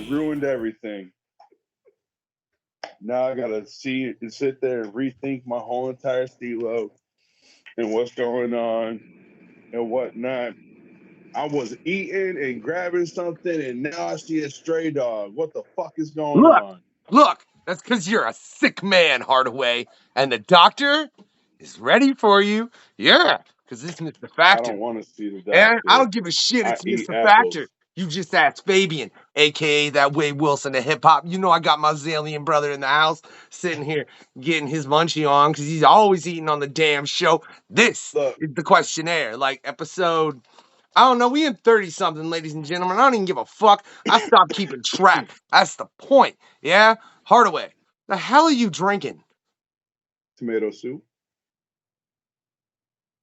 ruined everything. Now I gotta see and sit there and rethink my whole entire stilo and what's going on and whatnot. I was eating and grabbing something, and now I see a stray dog. What the fuck is going on? Look, that's because you're a sick man, Hardaway, and the doctor is ready for you. Yeah, because it's Mr. Factor. I don't want to see the doctor. And I don't give a shit. It's I eat Mr. apples. Factor. You just asked Fabian, a.k.a. that Wade Wilson of hip-hop. You know I got my Zalian brother in the house sitting here getting his munchie on because he's always eating on the damn show. This is the questionnaire, like episode... I don't know. We in 30-something, ladies and gentlemen. I don't even give a fuck. I stopped keeping track. That's the point. Yeah? Hardaway, the hell are you drinking? Tomato soup.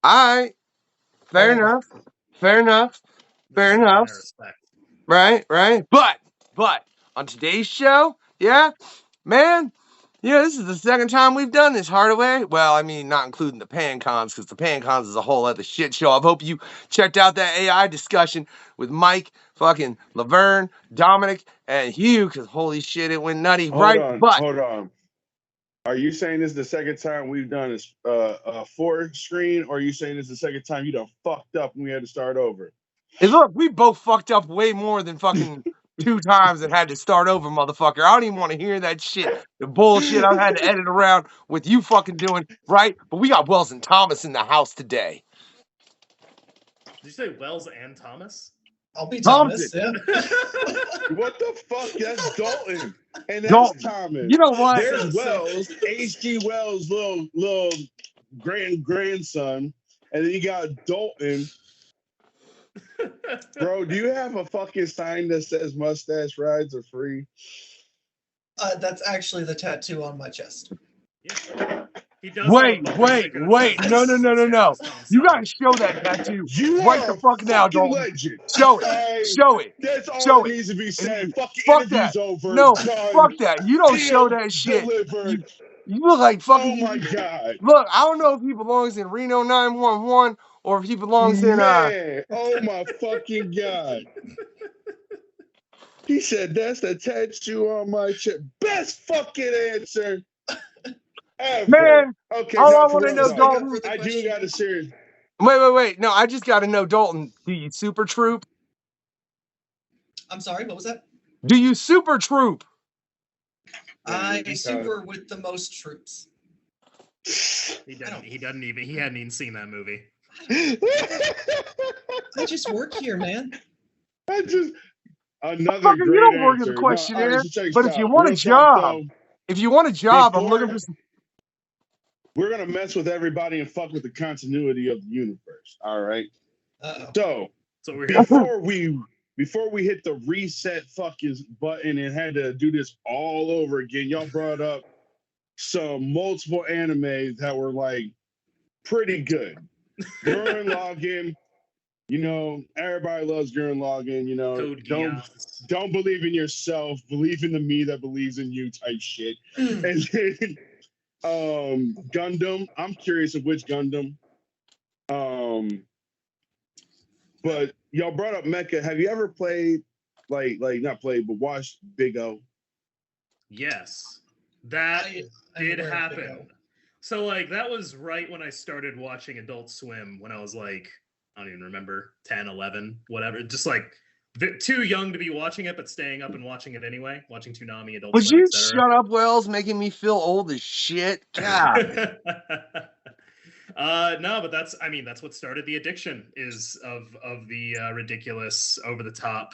All right. Fair enough. Right. But on today's show, yeah, man, this is the second time we've done this, Hardaway. Well, I mean, not including the PanCons, because the PanCons is a whole other shit show. I hope you checked out that AI discussion with Mike, fucking Laverne, Dominic, and Hugh, because holy shit, it went nutty. Hold on. Are you saying this is the second time we've done a 4-screen, or are you saying this is the second time you done fucked up and we had to start over? And look, we both fucked up way more than fucking 2 times and had to start over, motherfucker. I don't even want to hear that shit. The bullshit I've had to edit around with you fucking doing, right? But we got Wells and Thomas in the house today. Did you say Wells and Thomas? I'll be Thomas. Yeah. What the fuck? That's Dalton. And that's Dalton. Thomas. You know what? There's Wells, H.G. Wells' little grandson. And then you got Dalton. Bro, do you have a fucking sign that says mustache rides are free? That's actually the tattoo on my chest. Yeah. He does Wait. No. You gotta show that tattoo right the fuck now, Dalton. Legend. Show it. That's all Show that it. needs to be said. Fucking Fuck interview's that. over. No, done. fuck that. You don't show that shit. You look like fucking... Oh my God. Look, I don't know if he belongs in Reno 911 or if he belongs in... Oh my fucking God. He said, that's the tattoo on my chest. Best fucking answer ever. Man, okay, all I want to know, Dalton... I do got a serious... Wait. No, I just got to know, Dalton, do you super troop? I'm sorry, what was that? Do you super troop? I super with the most troops. He hadn't even seen that movie. I just work here, man. Another great you don't answer. work in the questionnaire, but if you want Real a job, before, I'm looking for some... We're going to mess with everybody and fuck with the continuity of the universe, all right? So we're before we hit the reset fucking button and had to do this all over again, y'all brought up some multiple animes that were like pretty good. Gurren Lagann, everybody loves Gurren Lagann, don't believe in yourself, believe in the me that believes in you type shit. And then Gundam, I'm curious of which Gundam. But y'all brought up Mecha. Have you ever played, not played, but watched Big O? Yes, that did happen. So, that was right when I started watching Adult Swim when I was, I don't even remember, 10, 11, whatever. Just, too young to be watching it, but staying up and watching it anyway. Watching Toonami, Adult Swim, Would you shut up, Wells, making me feel old as shit? God. No, but that's what started the addiction is of the ridiculous, over the top,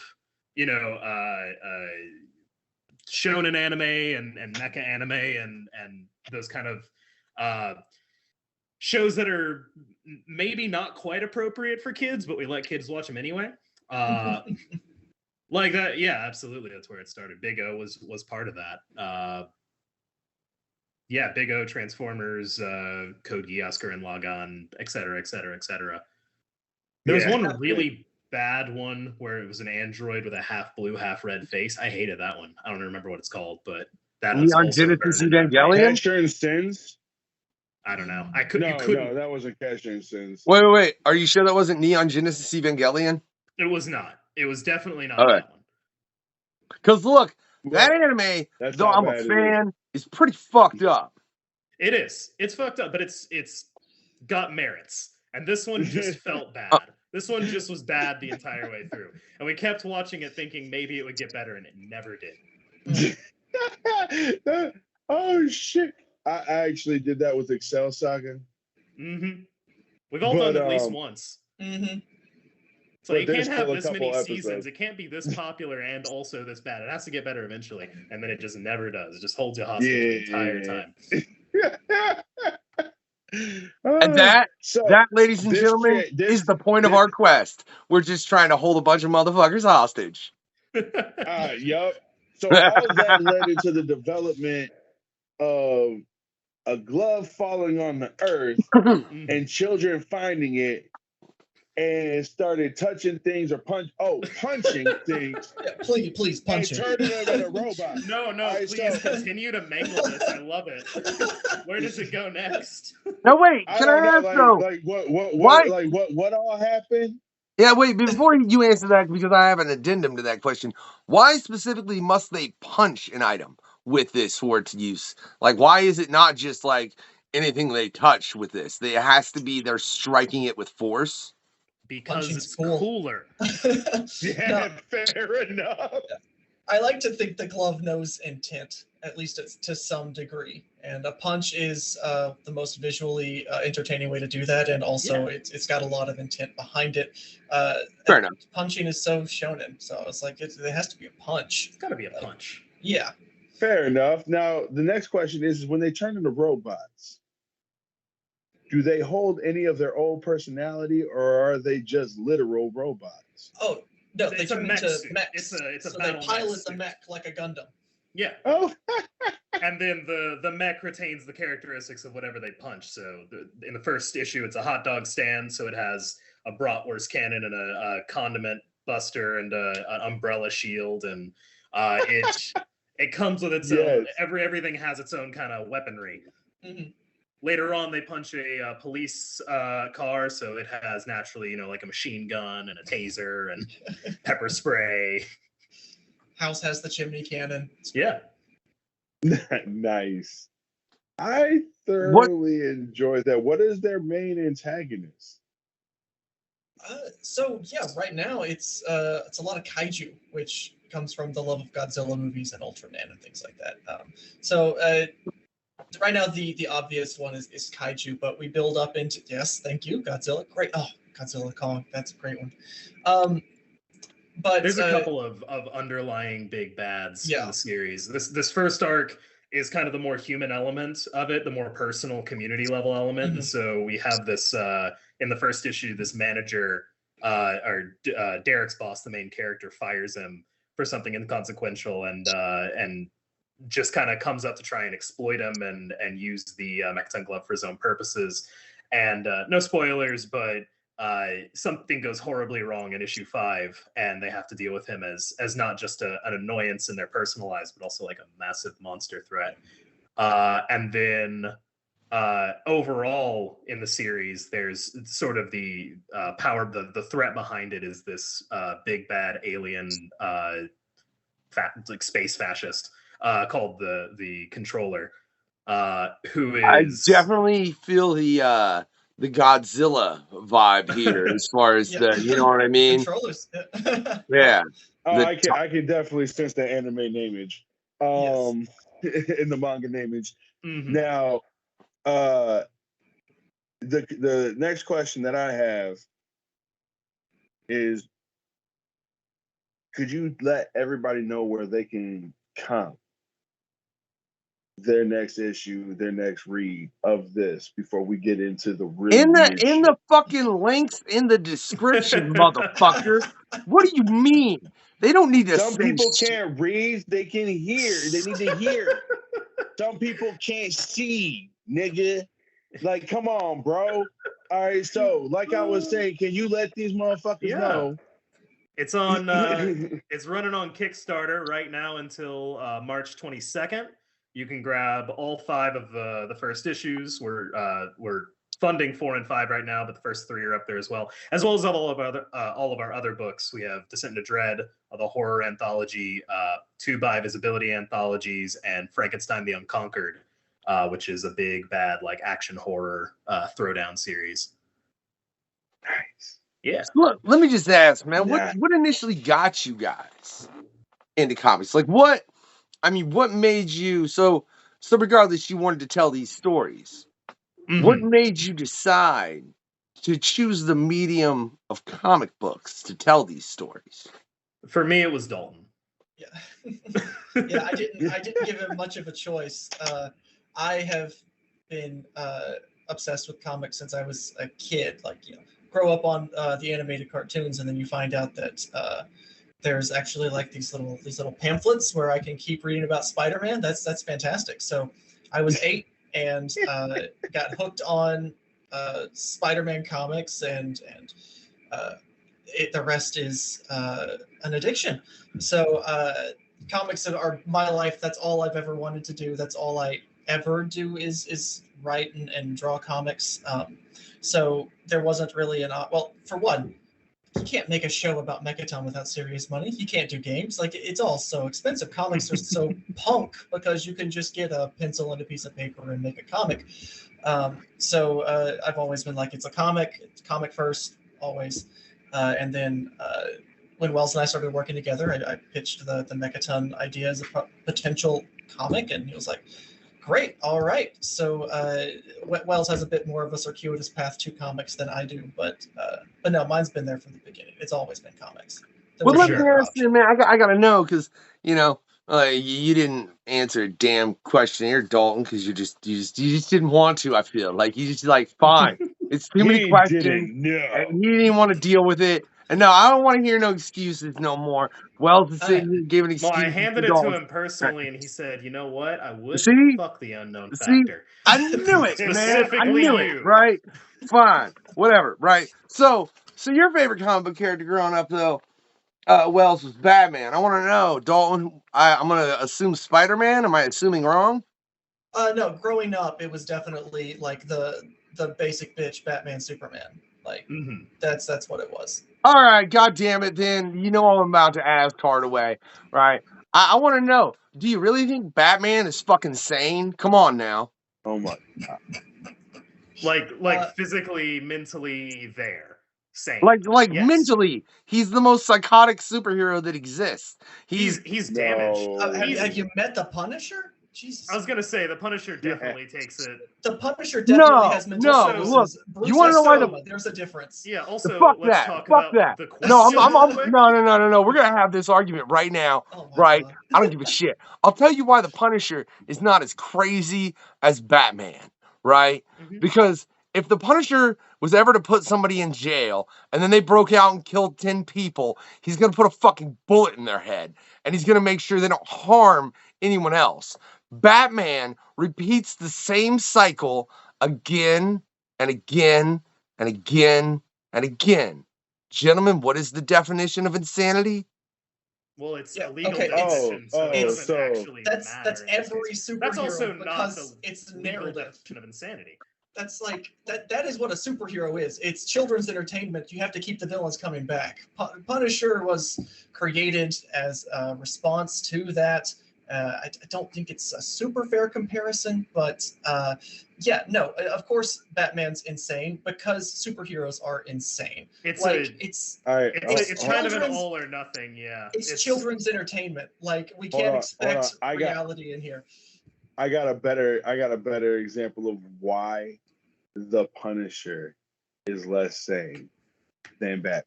shonen anime and mecha anime and those kind of shows that are maybe not quite appropriate for kids, but we let kids watch them anyway. Like that, yeah, absolutely. That's where it started. Big O was part of that. Yeah, Big O, Transformers, Code Geass, and Logon, et cetera, et cetera, et cetera. There was one really bad one where it was an android with a half blue, half red face. I hated that one. I don't remember what it's called, but that was Neon Genesis Evangelion? Casher and Sins? I don't know. No, that wasn't Casher and Sins. Wait. Are you sure that wasn't Neon Genesis Evangelion? It was not. It was definitely not that one. Because look, Well, that anime, that's though how I'm a bad it is. fan, is pretty fucked up. It is. It's fucked up, but it's got merits. And this one just felt bad. This one just was bad the entire way through. And we kept watching it thinking maybe it would get better, and it never did. Oh shit! I actually did that with Excel Saga. Mm-hmm. We've all done it at least once. Mm-hmm. So you can't have still a this many couple seasons. episodes. It can't be this popular and also this bad. It has to get better eventually, and then it just never does. It just holds you hostage the entire time. And that, So, ladies and gentlemen, is the point of our quest. We're just trying to hold a bunch of motherfuckers hostage. Yup. So all of that led into the development of a glove falling on the earth and children finding it and started touching things or punching things. Yeah, please punch and turning them into robots. No, please continue to mangle this. I love it. Where does it go next? No, wait. Can I ask though? What all happened? Yeah, wait. Before you answer that, because I have an addendum to that question. Why specifically must they punch an item with this for its use? Like, why is it not just like anything they touch with this? It has to be they're striking it with force. Because Punching's it's cool. cooler. Yeah, fair enough. I like to think the glove knows intent, at least to some degree. And a punch is the most visually entertaining way to do that, and also it's got a lot of intent behind it. Fair enough. Punching is so shonen, so it's like there has to be a punch. It's got to be a punch. Yeah. Fair enough. Now the next question is when they turn into robots, do they hold any of their old personality, or are they just literal robots? Oh no, they turn into It's mechs. a so battle they pilot mech the mech like a Gundam. Yeah. Oh. And then the mech retains the characteristics of whatever they punch. So in the first issue, it's a hot dog stand, so it has a bratwurst cannon and a condiment buster and an umbrella shield, and it comes with its own. Everything has its own kind of weaponry. Mm-hmm. Later on, they punch a police car, so it has naturally, like a machine gun and a taser and pepper spray. House has the chimney cannon. Yeah. Nice. I thoroughly enjoyed that. What is their main antagonist? Right now it's a lot of kaiju, which comes from the love of Godzilla movies and Ultraman and things like that. Right now the obvious one is kaiju, but we build up into thank you, Godzilla. Great. Oh, Godzilla Kong, that's a great one. But there's a couple of underlying big bads in the series. This first arc is kind of the more human element of it, the more personal community level element. Mm-hmm. So we have this in the first issue, this manager Derek's boss, the main character, fires him for something inconsequential and just kind of comes up to try and exploit him and use the Mechaton glove for his own purposes. And no spoilers, but something goes horribly wrong in issue 5, and they have to deal with him as not just an annoyance in their personal lives, but also like a massive monster threat. And then overall in the series, there's sort of the power, the threat behind it is this big bad alien space fascist called the Controller, who is... I definitely feel the Godzilla vibe here as far as the, you know what I mean? Controllers. Yeah. Oh, I can definitely sense the anime nameage. In the manga nameage. Mm-hmm. Now, the next question that I have is, could you let everybody know where they can comp their next issue, their next read of this before we get into the real in the fucking links in the description, motherfucker? What do you mean? They don't need to. Some people can't read; they can hear. They need to hear. Some people can't see, nigga. Like, come on, bro. All right, so like I was saying, can you let these motherfuckers know? It's on. It's running on Kickstarter right now until March 22nd. You can grab all 5 of the first issues. We're funding 4 and 5 right now, but the first 3 are up there as well as all of our other books. We have Descent into Dread, the horror anthology, 2 by Visibility anthologies, and Frankenstein the Unconquered, which is a big bad like action horror throwdown series. Nice. Yeah. So look, let me just ask, man, what initially got you guys into comics? Like what made you so regardless you wanted to tell these stories. Mm-hmm. What made you decide to choose the medium of comic books to tell these stories? For me, it was Dalton. Yeah, yeah. I didn't give him much of a choice. I have been obsessed with comics since I was a kid. Like, you know, grow up on the animated cartoons, and then you find out that there's actually like these little pamphlets where I can keep reading about Spider-Man. That's fantastic. So I was 8 and got hooked on Spider-Man comics, and the rest is an addiction. So comics are my life. That's all I've ever wanted to do. That's all I ever do is write and draw comics. So there wasn't really well, for one, you can't make a show about Mechaton without serious money. You can't do games. Like, it's all so expensive. Comics are so punk because you can just get a pencil and a piece of paper and make a comic. So I've always been like, it's comic first, always. And then when Wells and I started working together, I pitched the Mechaton idea as a potential comic, and he was like, great, all right. So Wells has a bit more of a circuitous path to comics than I do, but no, mine's been there from the beginning. It's always been comics. Well, let me ask you, man. I gotta know, because you know you didn't answer a damn questionnaire, Dalton, because you just didn't want to. I feel like you just like, fine, it's too many questions, and he didn't even want to deal with it. And no, I don't want to hear no excuses no more. Wells is sitting here giving excuses. Well, I handed it to him personally, and he said, "You know what? I would fuck the unknown factor." I knew it, man. I knew you. it, right? Fine, whatever, right? So your favorite comic book character growing up, though, Wells, was Batman. I want to know, Dalton. I'm gonna assume Spider-Man. Am I assuming wrong? No, growing up, it was definitely like the basic bitch Batman, Superman. Like, that's what it was. All right, God damn it, then you know I'm about to ask Hardaway, right? I want to know, do you really think Batman is fucking sane? Come on now. Oh my God. Like physically, mentally there. Sane. Like yes. Mentally, he's the most psychotic superhero that exists. He's damaged. Have you met the Punisher? Jesus. I was gonna say the Punisher definitely takes it. The Punisher definitely has mental look, you want to know why there's a difference. Yeah. Also, let's talk about the no. No. We're gonna have this argument right now, right? God. I don't give a shit. I'll tell you why the Punisher is not as crazy as Batman, right? Because if the Punisher was ever to put somebody in jail and then they broke out and killed 10 people, he's gonna put a fucking bullet in their head, and he's gonna make sure they don't harm anyone else. Batman repeats the same cycle again and again and again and again. Gentlemen, what is the definition of insanity? Well, it's illegal definition, so it doesn't actually that's matter. Every superhero. That's also not it's legal definition of insanity. That's like that is what a superhero is. It's children's entertainment. You have to keep the villains coming back. Punisher was created as a response to that. I don't think it's a super fair comparison, but yeah, no, of course Batman's insane because superheroes are insane. It's it's kind of an all or nothing, yeah. It's children's entertainment. Like, we can't expect reality in here. I got a better example of why the Punisher is less sane than Batman.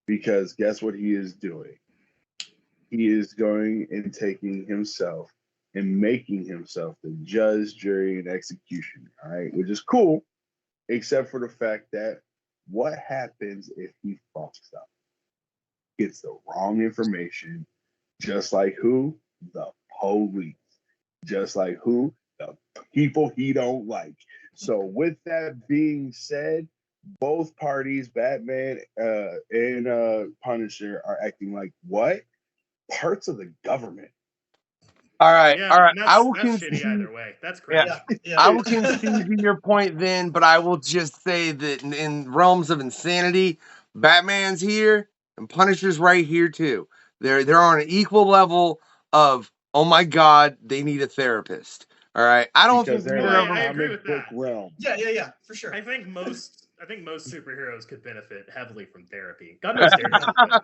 Because guess what he is doing? He is going and taking himself and making himself the judge, jury, and executioner, all right? Which is cool, except for the fact that what happens if he fucks up? Gets the wrong information, just like who? The police. Just like who? The people he don't like. So with that being said, both parties, Batman and Punisher, are acting like what? Parts of the government. All right, Yeah, all right. and I will that's shitty concede. either way. That's Yeah. crazy. Yeah. I will concede to your point then, but I will just say that in realms of insanity, Batman's here and Punisher's right here too. They're on an equal level of, oh my god, they need a therapist. All right, I don't Because think they're either in of the I them. agree comic with book that. realm. Yeah, for sure. I think most superheroes could benefit heavily from therapy. God knows Daredevil could.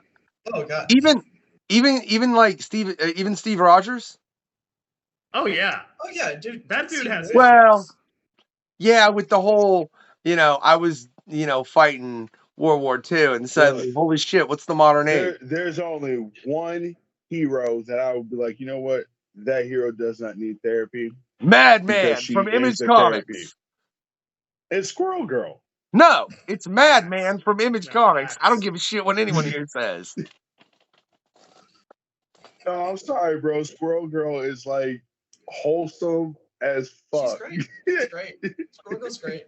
Oh god. Even like even Steve Rogers. Oh yeah, Oh yeah, dude. that dude Civil has War. Well, issues. yeah, with the whole, I was, fighting World War II, and suddenly, Look, holy shit, what's the modern age? there's only one hero that I would be like, you know what? That hero does not need therapy because Madman she from is Image the therapy. Comics. It's Squirrel Girl. No, it's Madman from Image No, Comics. I don't facts. give a shit what anyone here says. No, I'm sorry, bro. Squirrel Girl is like wholesome as She's fuck. great. She's great. Squirrel Girl's great.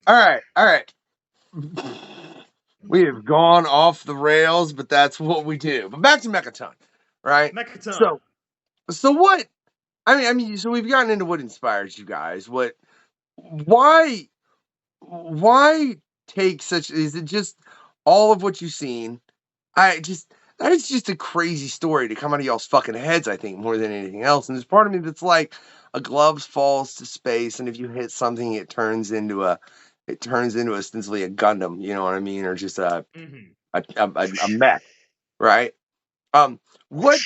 All right. We have gone off the rails, but that's what we do. But back to Mechaton, right? Mechaton. So what? I mean, so we've gotten into what inspires you guys. Why take such? Is it just all of what you've seen? That is just a crazy story to come out of y'all's fucking heads, I think, more than anything else. And there's part of me that's like, a glove falls to space, and if you hit something, it turns into ostensibly a Gundam, you know what I mean, or just a mech, right? What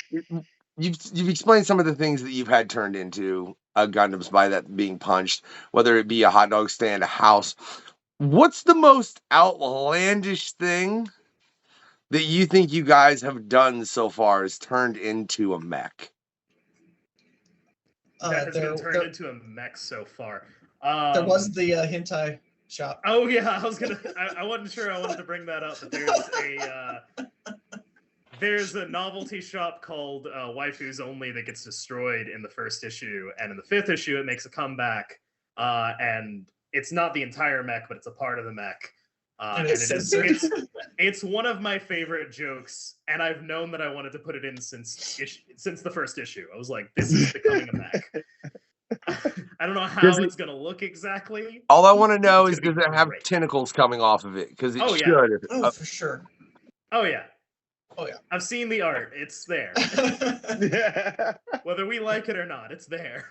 you've explained some of the things that you've had turned into Gundams by that being punched, whether it be a hot dog stand, a house. What's the most outlandish thing that you think you guys have done so far is turned into a mech? That has been turned into a mech so far. There was the hentai shop. Oh yeah, I wasn't sure I wanted to bring that up, but there's a novelty shop called Waifus Only that gets destroyed in the first issue, and in the 5th issue it makes a comeback, and it's not the entire mech, but it's a part of the mech. And it's one of my favorite jokes, and I've known that I wanted to put it in since the first issue. I was like, this is becoming a mech. I don't know how it's gonna look exactly. All I want to know is, does it have tentacles coming off of it? Because it should. Yeah. Oh, for sure. Oh yeah. Oh yeah. I've seen the art. It's there. Whether we like it or not, it's there.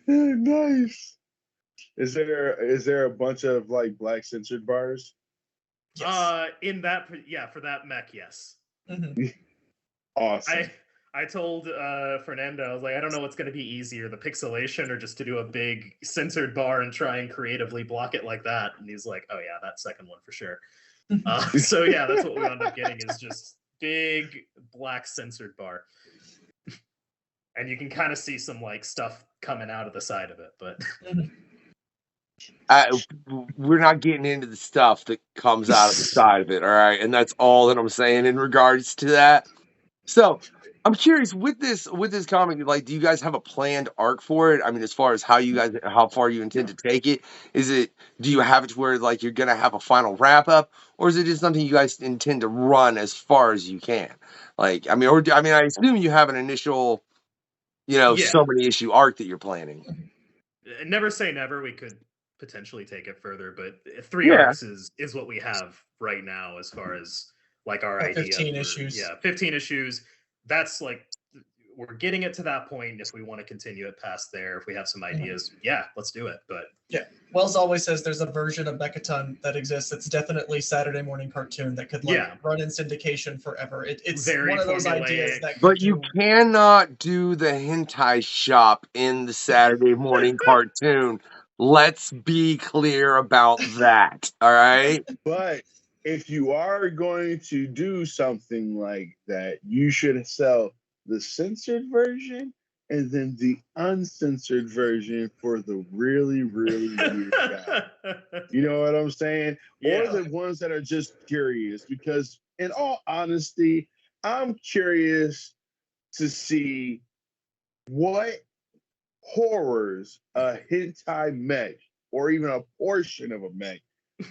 Nice. Is there a bunch of like black censored bars? Yes. For that mech, yes. Mm-hmm. Awesome. I told Fernando, I was like, I don't know what's going to be easier, the pixelation or just to do a big censored bar and try and creatively block it like that. And he's like, oh yeah, that second one for sure. So yeah, that's what we wound up getting, is just big black censored bar. And you can kind of see some like stuff coming out of the side of it, but we're not getting into the stuff that comes out of the side of it, all right? And that's all that I'm saying in regards to that. So I'm curious, with this comic, like, do you guys have a planned arc for it? I mean, as far as how far you intend to take it, do you have it to where like you're gonna have a final wrap up, or is it just something you guys intend to run as far as you can? Like, I assume you have an initial, so many issue arc that you're planning. Never say never. We could potentially take it further, but 3 arcs is what we have right now as far as like our idea. 15 issues. Yeah, 15 issues. That's like, we're getting it to that point. If we want to continue it past there, if we have some ideas, let's do it. But yeah, Wells always says there's a version of Mechaton that exists. It's definitely Saturday morning cartoon that could run in syndication forever. It's very one of those ideas that. But you cannot do the hentai shop in the Saturday morning cartoon. Let's be clear about that. All right. But if you are going to do something like that, you should sell the censored version and then the uncensored version for the really, really weird guy. You know what I'm saying? Yeah. Or the ones that are just curious, because in all honesty, I'm curious to see what horrors a hentai mech or even a portion of a mech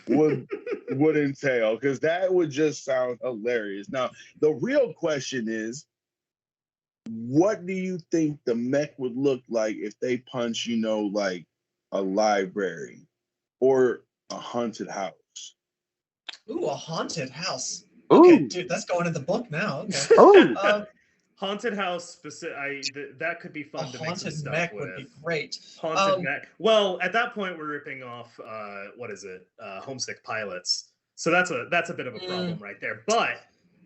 would entail, because that would just sound hilarious. Now, the real question is, what do you think the mech would look like if they punch, like a library or a haunted house? Ooh, a haunted house. Ooh. Okay, dude, that's going in the book now. Okay. Oh. Haunted house that could be A fun to make some haunted stuff mech with. would be great. Haunted mech. Well, at that point we're ripping off what is it? Homesick Pilots. So that's a bit of a problem right there. But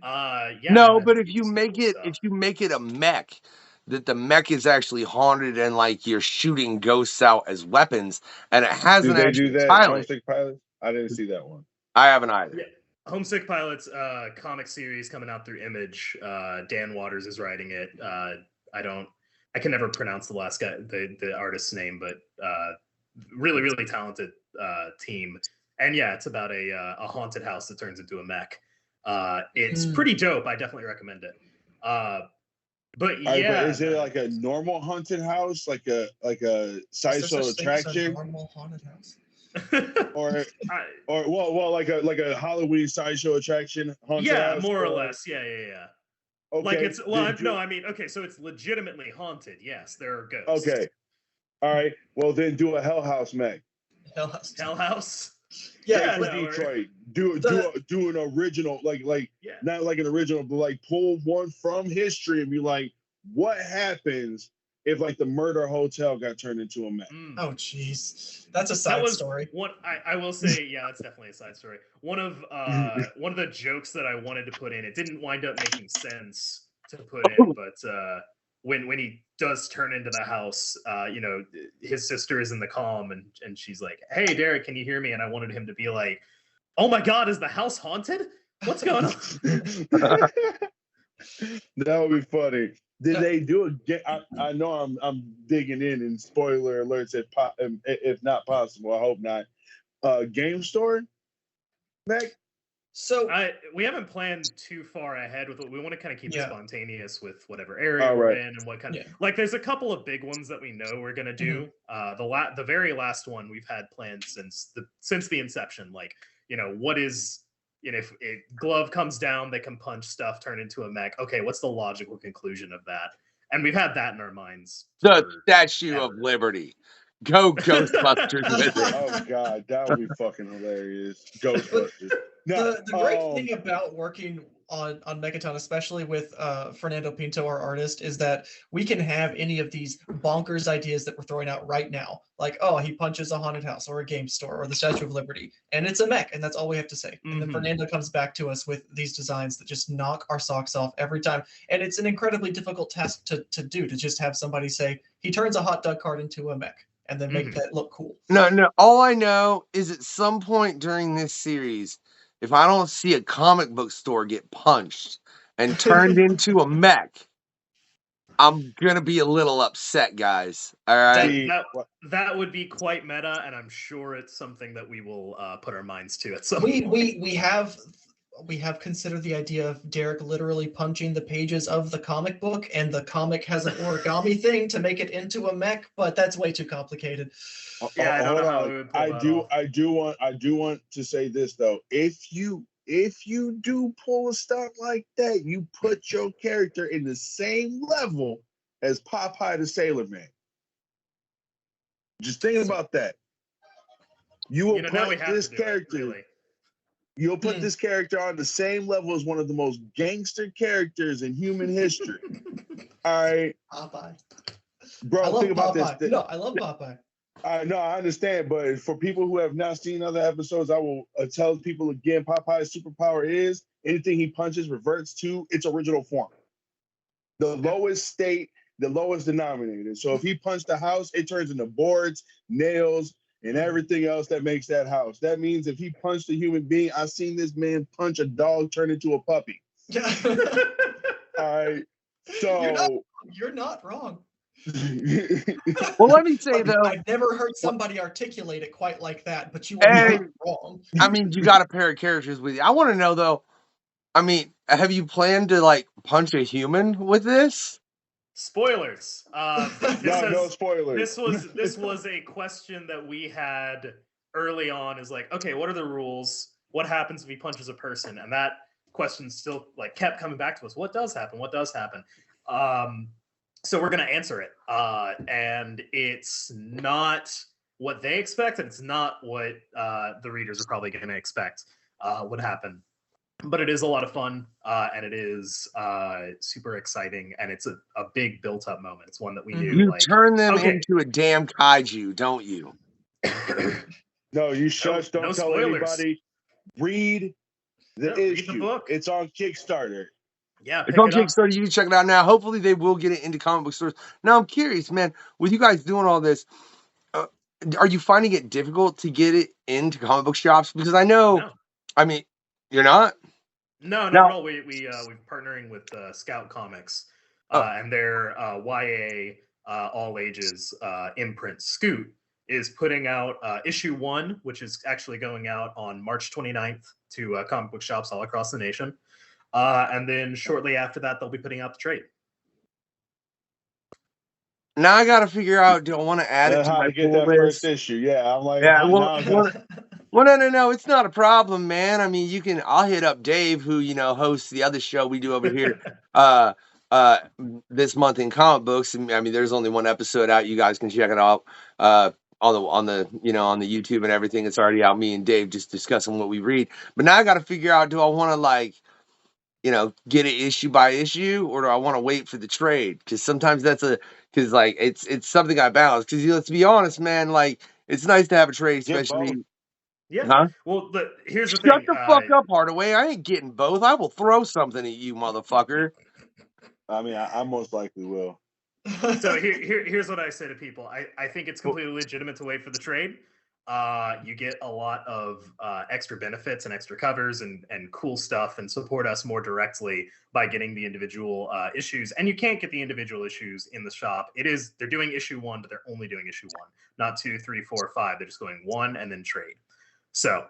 yeah. No, man, but that if could you be some make cool it stuff. if you make it a mech, that the mech is actually haunted and like you're shooting ghosts out as weapons, and it has Do an they do actual that? pilot. Homesick Pilots? I didn't see that one. I haven't either. Yeah. Homesick Pilots comic series coming out through Image. Dan Waters is writing it. I can never pronounce the last guy, the artist's name, but really, really talented team. And yeah, it's about a haunted house that turns into a mech. It's pretty dope. I definitely recommend it. But yeah, but is it like a normal haunted house, like a sideshow attraction, normal haunted house, or like a Halloween sideshow attraction? Haunted house, more or less. Yeah. Okay, like it's okay, so it's legitimately haunted. Yes, there are ghosts. Okay, all right. Well, then do a Hell House mech. Hell House. Hell House. Yeah, for Detroit. Do an original, like not like an original, but like pull one from history and be like, what happens if like the murder hotel got turned into a mech? Oh, jeez, that's a side story. I will say, yeah, that's definitely a side story. One of the jokes that I wanted to put in, it didn't wind up making sense to put in, but when he does turn into the house, his sister is in the comm and she's like, "Hey, Derek, can you hear me?" And I wanted him to be like, "Oh my God, is the house haunted? What's going on?" That would be funny. Did they do it? I know I'm digging in, and spoiler alerts if not possible. I hope not. Game store, mech. So we haven't planned too far ahead with it. We want to kind of keep it spontaneous with whatever area All we're right. in and what kind of like. There's a couple of big ones that we know we're gonna do. The very last one we've had planned since the inception. Like, what is, if glove comes down, they can punch stuff, turn into a mech. Okay, what's the logical conclusion of that? And we've had that in our minds. The Statue of Liberty. Go Ghostbusters with it. Oh God, that would be fucking hilarious. Ghostbusters. The great thing about working on Mechaton, especially with Fernando Pinto, our artist, is that we can have any of these bonkers ideas that we're throwing out right now. Like, oh, he punches a haunted house or a game store or the Statue of Liberty, and it's a mech, and that's all we have to say. And then Fernando comes back to us with these designs that just knock our socks off every time. And it's an incredibly difficult task to do, to just have somebody say, he turns a hot dog cart into a mech, and then make that look cool. No. All I know is at some point during this series, if I don't see a comic book store get punched and turned into a mech, I'm gonna be a little upset, guys. All right. That would be quite meta, and I'm sure it's something that we will put our minds to at some point. We have considered the idea of Derek literally punching the pages of the comic book, and the comic has an origami thing to make it into a mech, but that's way too complicated. Yeah, I don't know how we would pull I do want to say this though. If you do pull a stunt like that, you put your character in the same level as Popeye the Sailor Man. Just think about that. You will put this character. Really. You'll put this character on the same level as one of the most gangster characters in human history. All right, Popeye. Bro, think about this. No, I love Popeye. No, I understand, but for people who have not seen other episodes, I will tell people again, Popeye's superpower is anything he punches reverts to its original form. The lowest state, the lowest denominator. So if he punched the house, it turns into boards, nails, and everything else that makes that house. That means if he punched a human being, I've seen this man punch a dog turn into a puppy. All right. So you're not wrong. Well, let me say though, I've never heard somebody articulate it quite like that, but you are not wrong. I mean, you got a pair of characters with you. I want to know though, I mean, have you planned to like punch a human with this? Spoilers. No spoilers. This was a question that we had early on. Is like, okay, what are the rules? What happens if he punches a person? And that question still like kept coming back to us. What does happen? What does happen? So we're going to answer it. And it's not what they expect, and it's not what the readers are probably going to expect would happen. But it is a lot of fun, and it is super exciting, and it's a big built-up moment. It's one that we knew. You like, turn them okay. into a damn kaiju, don't you? No, you shush. No Don't tell spoilers. anybody. Read the read issue. the book. It's on Kickstarter. Yeah, It's on Kickstarter. You can check it out now. Hopefully, they will get it into comic book stores. Now, I'm curious, man. With you guys doing all this, are you finding it difficult to get it into comic book shops? Because I know, No. I mean, you're not. No, not at all. We're partnering with Scout Comics, and their YA all ages imprint Scoot is putting out issue 1, which is actually going out on March 29th to comic book shops all across the nation. And then shortly after that, they'll be putting out the trade. Now I got to figure out, do I want to add it to how my to get pull that list? first issue. Yeah, I'm like, Yeah, well, no, it's not a problem, man. I mean, I'll hit up Dave, who, hosts the other show we do over here, this month in comic books. And I mean, there's only one episode out. You guys can check it out, on the YouTube and everything. It's already out. Me and Dave just discussing what we read. But now I got to figure out, do I want to get it issue by issue, or do I want to wait for the trade? Because sometimes because it's something I balance. Because let's be honest, man, it's nice to have a trade, especially. Yeah. Huh? Well, here's the thing. Shut the fuck up, Hardaway. I ain't getting both. I will throw something at you, motherfucker. I mean, I most likely will. So here's what I say to people. I think it's completely legitimate to wait for the trade. You get a lot of extra benefits and extra covers and cool stuff, and support us more directly by getting the individual issues. And you can't get the individual issues in the shop. They're doing issue 1, but they're only doing issue 1, not 2, 3, 4, 5. They're just going 1 and then trade. So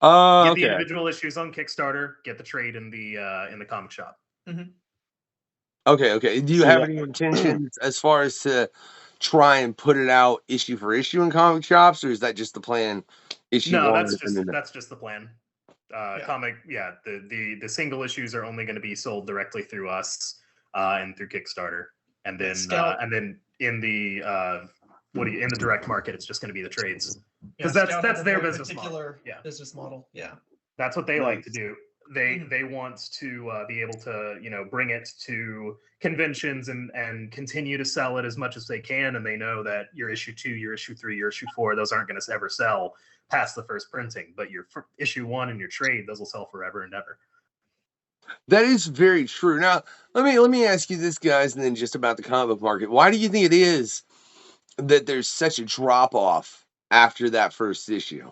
get the individual issues on Kickstarter. Get the trade in the comic shop. Mm-hmm. Okay. Do you have any intentions as far as to try and put it out issue for issue in comic shops, or is that just the plan? No, that's just the plan. The single issues are only going to be sold directly through us and through Kickstarter, and then in the in the direct market, it's just going to be the trades, because that's their business model. Business model. Yeah, that's what they like to do. They want to be able to bring it to conventions and continue to sell it as much as they can, and they know that your issue 2, your issue 3, your issue 4, those aren't going to ever sell past the first printing, but your issue 1 and your trade, those will sell forever and ever. That is very true. Now let me ask you this, guys, and then just about the comic book market. Why do you think it is that there's such a drop off after that first issue?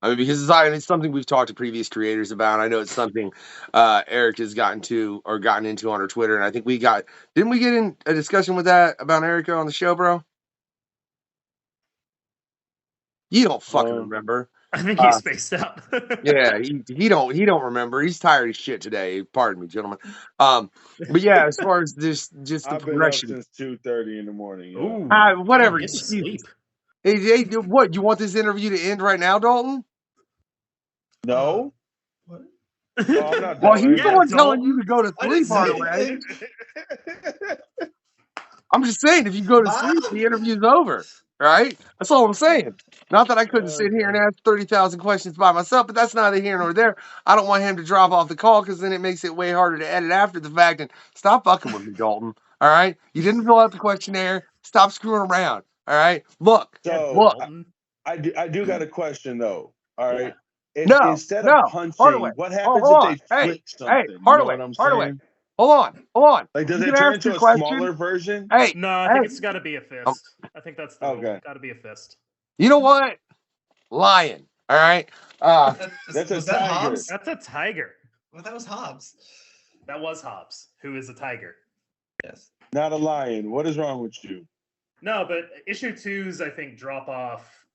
I mean, because it's something we've talked to previous creators about. I know it's something Eric has gotten into on her Twitter, and I think didn't we get in a discussion with that about Erica on the show, bro? You don't fucking remember. I think he's spaced out. Yeah, he don't remember. He's tired as shit today. Pardon me, gentlemen. But yeah, as far as just the I've progression, been up since 2:30 in the morning. Ooh, whatever. Get to sleep. Hey, what? You want this interview to end right now, Dalton? No. What? No, I'm not. Well, he's the one telling you to go to sleep, Hardaway. I'm just saying, if you go to sleep, the interview's over. Right? That's all I'm saying. Not that I couldn't sit here and ask 30,000 questions by myself, but that's neither here nor there. I don't want him to drop off the call, because then it makes it way harder to edit after the fact. And stop fucking with me, Dalton. All right? You didn't fill out the questionnaire. Stop screwing around. All right? Look. I do got a question though. All right. Instead of punching, Hardaway. what happens if they flip something? Hey, Hardaway, you know what I'm saying? Hold on. Like, does it turn into a smaller version? Hey, no, I think it's got to be a fist. I think that's the rule. Got to be a fist. You know what? Lion. All right. That's a tiger. Hobbs? That's a tiger. Well, that was Hobbs. That was Hobbs, who is a tiger. Yes. Not a lion. What is wrong with you? No, but issue 2s, I think, drop off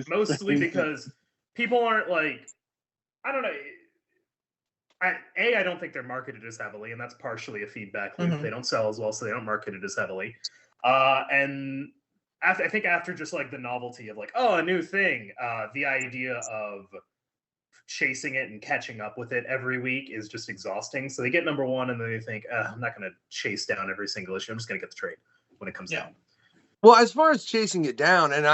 mostly because people aren't I don't know. I don't think they're marketed as heavily, and that's partially a feedback loop. Mm-hmm. They don't sell as well, so they don't market it as heavily. And I think after just the novelty of a new thing, the idea of chasing it and catching up with it every week is just exhausting. So they get number one and then they think, I'm not going to chase down every single issue. I'm just going to get the trade when it comes down. Well, as far as chasing it down, and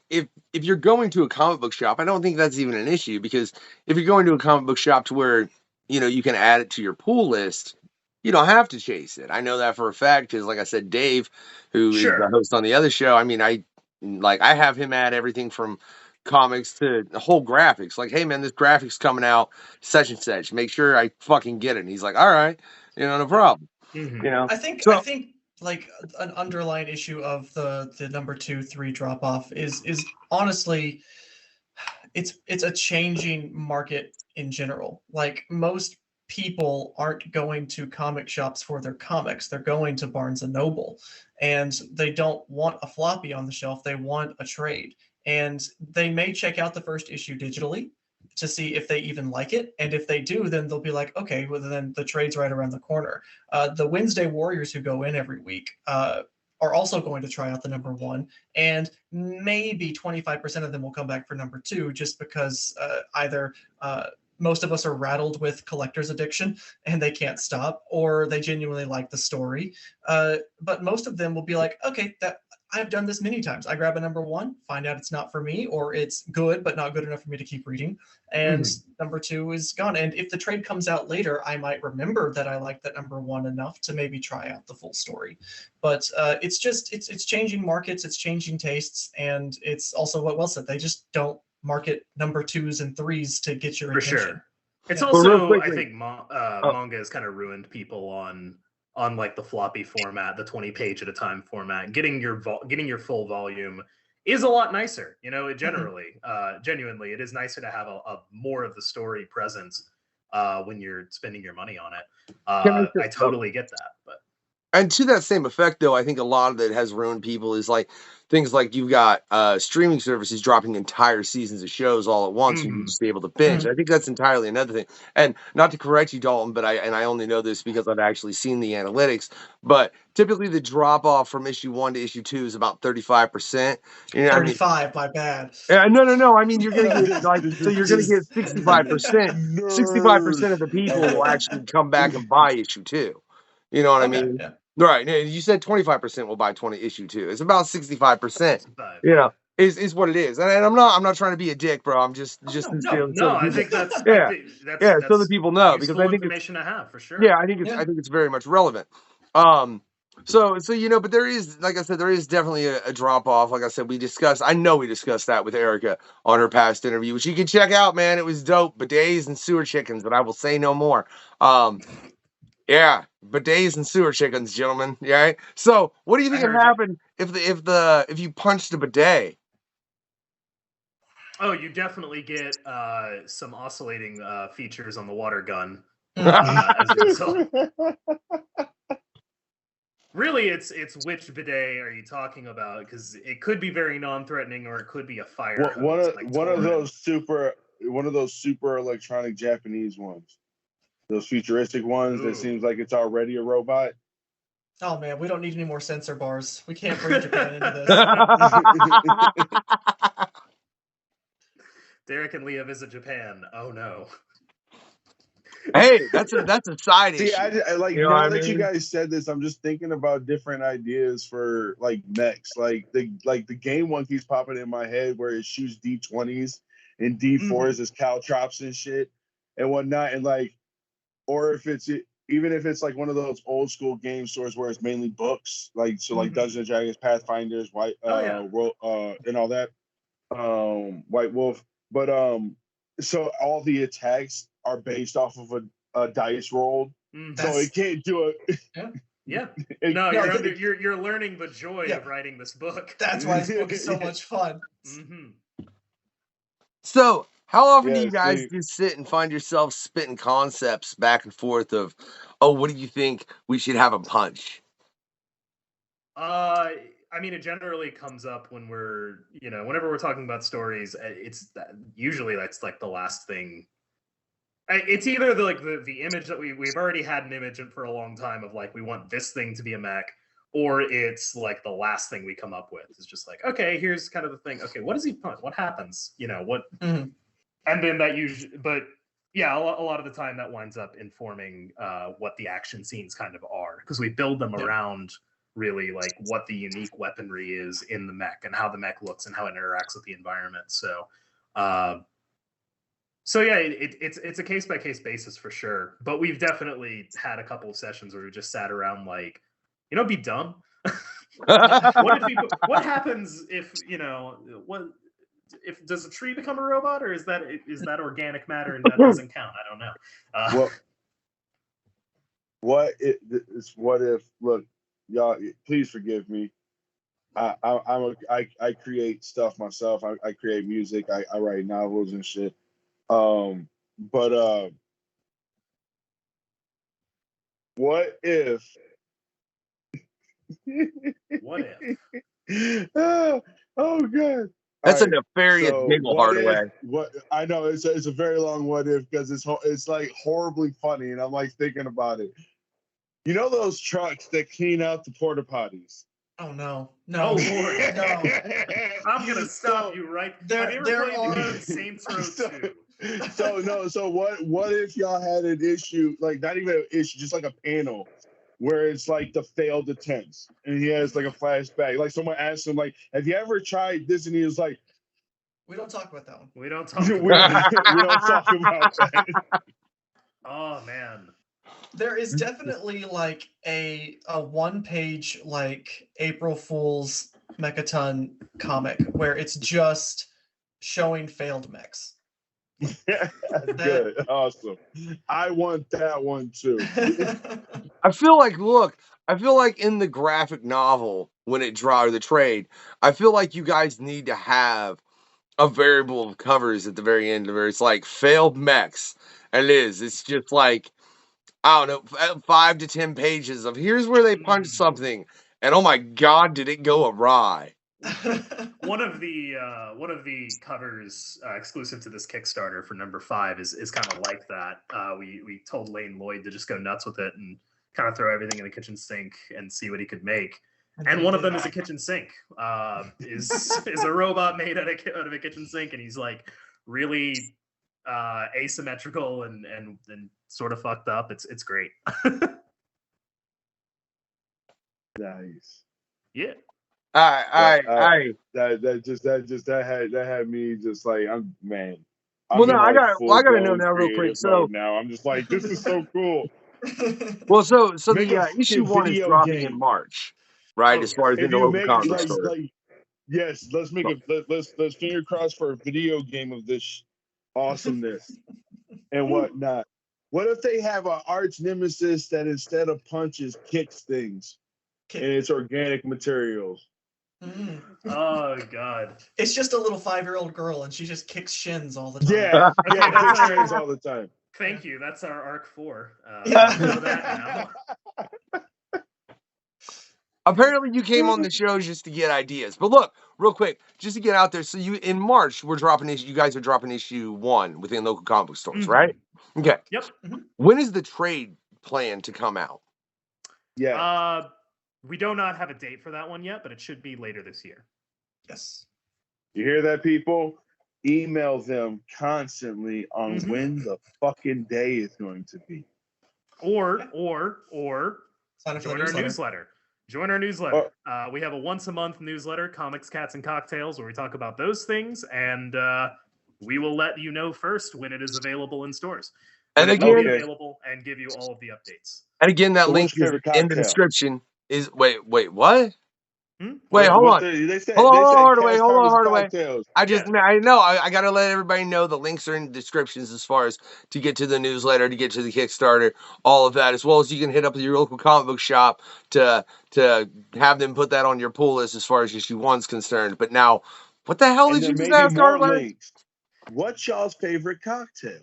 if you're going to a comic book shop, I don't think that's even an issue, because if you're going to a comic book shop to where, you can add it to your pull list, you don't have to chase it. I know that for a fact, because like I said, Dave, who is the host on the other show, I have him add everything from comics to the whole graphics. Like, hey man, this graphic's coming out such and such. Make sure I fucking get it. And he's like, all right, no problem. I think like an underlying issue of the number 2, 3 drop off is honestly, it's a changing market in general. Like, most people aren't going to comic shops for their comics. They're going to Barnes and Noble, and they don't want a floppy on the shelf. They want a trade, and they may check out the first issue digitally to see if they even like it. And if they do, then they'll be like, okay, well, then the trade's right around the corner. The Wednesday Warriors who go in every week are also going to try out the number 1, and maybe 25% of them will come back for number 2, just because either most of us are rattled with collector's addiction and they can't stop, or they genuinely like the story. But most of them will be like, okay, I've done this many times. I grab a number 1, find out it's not for me, or it's good but not good enough for me to keep reading, and number 2 is gone. And if the trade comes out later, I might remember that I liked that number 1 enough to maybe try out the full story. But it's changing markets, it's changing tastes, and it's also what Wells said. They just don't market number 2s and 3s to get your attention. For sure. It's also, I think, manga has kind of ruined people on like the floppy format, the 20-page at a time format. Getting your full volume is a lot nicer. Genuinely, it is nicer to have a more of the story present when you're spending your money on it. I totally get that, but. And to that same effect, though, I think a lot of it has ruined people is like things like you've got streaming services dropping entire seasons of shows all at once, and you just be able to binge. I think that's entirely another thing. And not to correct you, Dalton, but I only know this because I've actually seen the analytics. But typically, the drop off from issue 1 to issue 2 is about 35%. 35, my bad. Yeah, no. I mean, you're gonna get you're gonna get 65%. 65% of the people will actually come back and buy issue 2. You know what I mean? Yeah. Right. You said 25% will buy issue 2. It's about 65%. Is what it is. And I'm not trying to be a dick, bro. I'm just I think that's so that people know, because I think information to have for sure. Yeah, I think it's very much relevant. So but there is, like I said, there is definitely a drop off. Like I said, we discussed that with Erica on her past interview, which you can check out, man. It was dope. Bidets and sewer chickens, but I will say no more. Yeah, bidets and sewer chickens, gentlemen. Yeah. So, what do you think would happen if you punched a bidet? Oh, you definitely get some oscillating features on the water gun. Really, it's which bidet are you talking about? Because it could be very non-threatening, or it could be a fire hose. One of those super electronic Japanese ones. Those futuristic ones that seems like it's already a robot. Oh man, we don't need any more sensor bars. We can't bring Japan into this. Derek and Leah visit Japan. Oh no. Hey, that's a side issue. See, I like, now that you guys said this, I'm just thinking about different ideas for like mechs. Like the game one keeps popping in my head where it shoots D20s and D4s as caltrops and shit and whatnot, and like. Or even if it's like one of those old school game stores where it's mainly books, like Dungeons and Dragons, Pathfinders, World, and all that, White Wolf. But so all the attacks are based off of a dice roll, so it can't do it. Yeah. No, you're learning the joy of writing this book. That's why this book is so much fun. So. How often do you guys just sit and find yourself spitting concepts back and forth of, what do you think we should have a punch? I mean, it generally comes up when we're, whenever we're talking about stories, usually that's like the last thing. It's either the image that we've already had an image for a long time of like, we want this thing to be a mech, or it's like the last thing we come up with. It's just like, okay, here's kind of the thing. Okay, what does he punch? What happens? What... And then that usually, but yeah, a lot of the time that winds up informing what the action scenes kind of are, because we build them around really like what the unique weaponry is in the mech and how the mech looks and how it interacts with the environment. So, yeah, it's a case by case basis for sure. But we've definitely had a couple of sessions where we just sat around like, it'd be dumb. What happens if does a tree become a robot, or is that organic matter and that doesn't count? I don't know. Well, what if look, y'all, please forgive me. I create stuff myself. I create music. I write novels and shit. But what if? What if? Oh God. That's a nefarious giggle, Hardaway. What I know it's a very long what if, because it's like horribly funny, and I'm like thinking about it. You know those trucks that clean out the porta potties? Oh no! Oh Lord! No! I'm gonna stop you right. Have you ever played the game Saints Row 2? So what if y'all had an issue, like not even an issue, just like a panel where it's like the failed attempts, and he has like a flashback. Like someone asked him, like, "Have you ever tried this?" And he was like, "We don't talk about that one. We don't talk. we don't talk about that." Oh man. There is definitely like a one-page like April Fool's Mechaton comic where it's just showing failed mechs. Good, awesome. I want that one too. I feel like in the graphic novel when it draws the trade, I feel like you guys need to have a variable of covers at the very end where it's like failed mechs, and it's just like, I don't know, 5 to 10 pages of here's where they punched something, and oh my God, did it go awry? One of the covers exclusive to this Kickstarter for number 5 is kind of like that. We told Lane Lloyd to just go nuts with it and kind of throw everything in the kitchen sink and see what he could make. And one of them is a kitchen sink. Is a robot made out of a kitchen sink, and he's like really asymmetrical and sort of fucked up. It's great. Nice. Yeah. That had me just like, I'm man. Well, no, I gotta know now real quick. So now I'm just like, this is so cool. Well, so the issue 1 is dropping in March, right? As far as in the local comic store. Yes, let's make it. Let's finger cross for a video game of this awesomeness and whatnot. What if they have an arch nemesis that instead of punches kicks things, and it's organic materials? Mm. Oh God! It's just a little 5-year-old girl, and she just kicks shins all the time. Yeah, kicks shins all the time. Thank you. That's our arc 4. Yeah. Know that now. Apparently, you came on the show just to get ideas. But look, real quick, just to get out there. So in March, you guys are dropping issue 1 within local comic book stores, right? Okay. Yep. When is the trade plan to come out? Yeah. We do not have a date for that one yet, but it should be later this year. Yes. You hear that, people? Email them constantly on when the fucking day is going to be. Or Sign up for join our newsletter. Join our newsletter. We have a once-a-month newsletter, Comics, Cats, and Cocktails, where we talk about those things, and we will let you know first when it is available in stores. And again, available and give you all of the updates. And again, that link is in the description. Wait, what? Wait, hold on. Hold on, Hardaway. I gotta let everybody know the links are in the descriptions as far as to get to the newsletter, to get to the Kickstarter, all of that, as well as you can hit up your local comic book shop to have them put that on your pull list as far as issue 1's concerned. But now, what the hell did you just ask, Hardaway? What's y'all's favorite cocktail?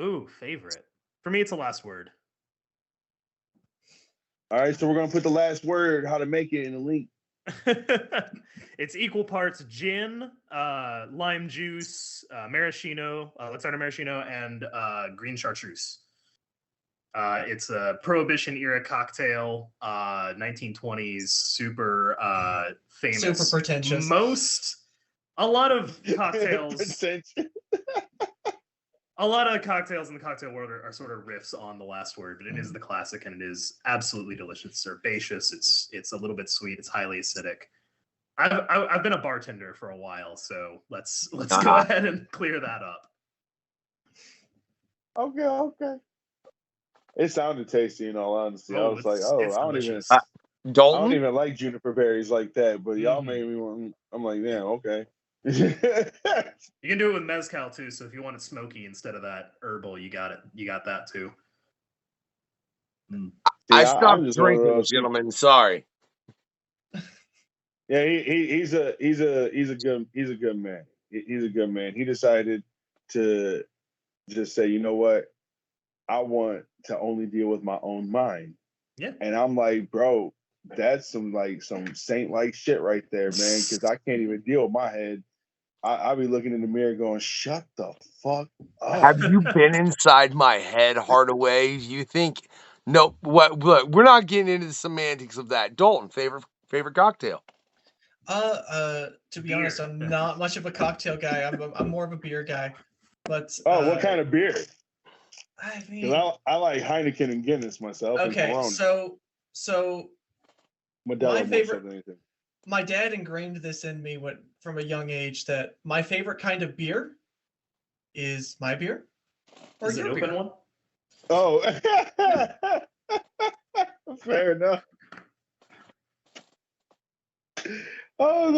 Ooh, favorite. For me, it's a last word. All right, so we're gonna put the last word, how to make it, in the link. It's equal parts gin, lime juice, maraschino, Luxardo maraschino, and green chartreuse. It's a Prohibition era cocktail, 1920s, super famous, super pretentious. A lot of cocktails. A lot of cocktails in the cocktail world are sort of riffs on The Last Word, but it is the classic, and it is absolutely delicious. It's herbaceous. It's a little bit sweet. It's highly acidic. I've been a bartender for a while, so let's go ahead and clear that up. Okay. It sounded tasty, in all honesty. I was like, delicious. I don't Dalton? even like juniper berries like that, but y'all made me want. I'm like, yeah, okay. You can do it with mezcal too. So if you want it smoky instead of that herbal, you got it. You got that too. See, I stopped I'm just one of drinking, those gentlemen. Sorry. Yeah, he's a good man. He's a good man. He decided to just say, you know what, I want to only deal with my own mind. Yeah. And I'm like, bro, that's some saint like shit right there, man. Because I can't even deal with my head. I'll be looking in the mirror going, shut the fuck up. Have you been inside my head, Hardaway? You think? No. What? Look, we're not getting into the semantics of that. Dalton, favorite cocktail? To be Beer. honest, I'm not much of a cocktail guy. I'm more of a beer guy. But what kind of beer? I mean, Because I like Heineken and Guinness myself. okay, and so Modelo my favorite- more so than anything. my dad ingrained this in me from a young age that my favorite kind of beer is my beer or Is it your open beer. one? Oh, fair enough. Oh,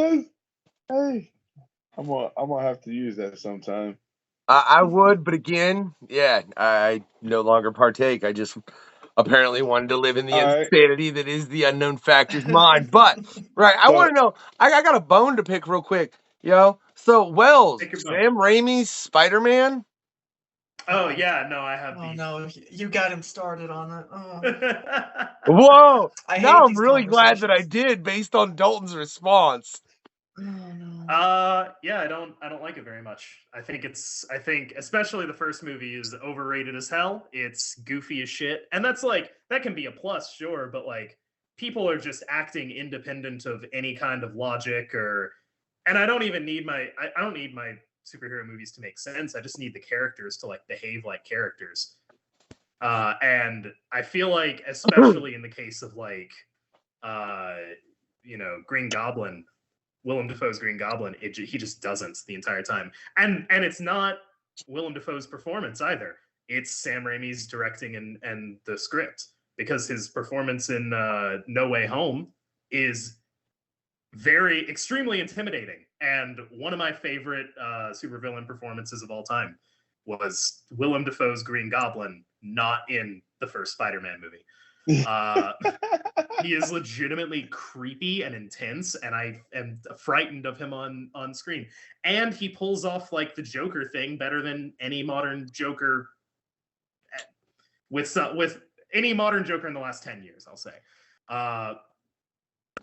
hey, I'm gonna have to use that sometime. I would, but again, yeah, I no longer partake. I just apparently wanted to live in the insanity that is the unknown factor's mind. But I want to know. I got a bone to pick real quick, yo. So Wells, Sam Raimi's Spider-Man. Oh yeah, no, I have. Oh no, you got him started on it. Oh. Whoa! Now I'm really glad that I did, based on Dalton's response. Oh no. Yeah, I don't like it very much. I think especially the first movie is overrated as hell. It's goofy as shit. And that can be a plus, sure, but like people are just acting independent of any kind of logic and I don't even need I don't need my superhero movies to make sense. I just need the characters to like behave like characters. And I feel like, especially in the case of like Green Goblin, Willem Dafoe's Green Goblin, he just doesn't the entire time. And it's not Willem Dafoe's performance either. It's Sam Raimi's directing and the script, because his performance in No Way Home is extremely intimidating. And one of my favorite supervillain performances of all time was Willem Dafoe's Green Goblin, not in the first Spider-Man movie. He is legitimately creepy and intense, and I am frightened of him on screen. And he pulls off like the Joker thing better than any modern Joker with any modern Joker in the last 10 years, I'll say.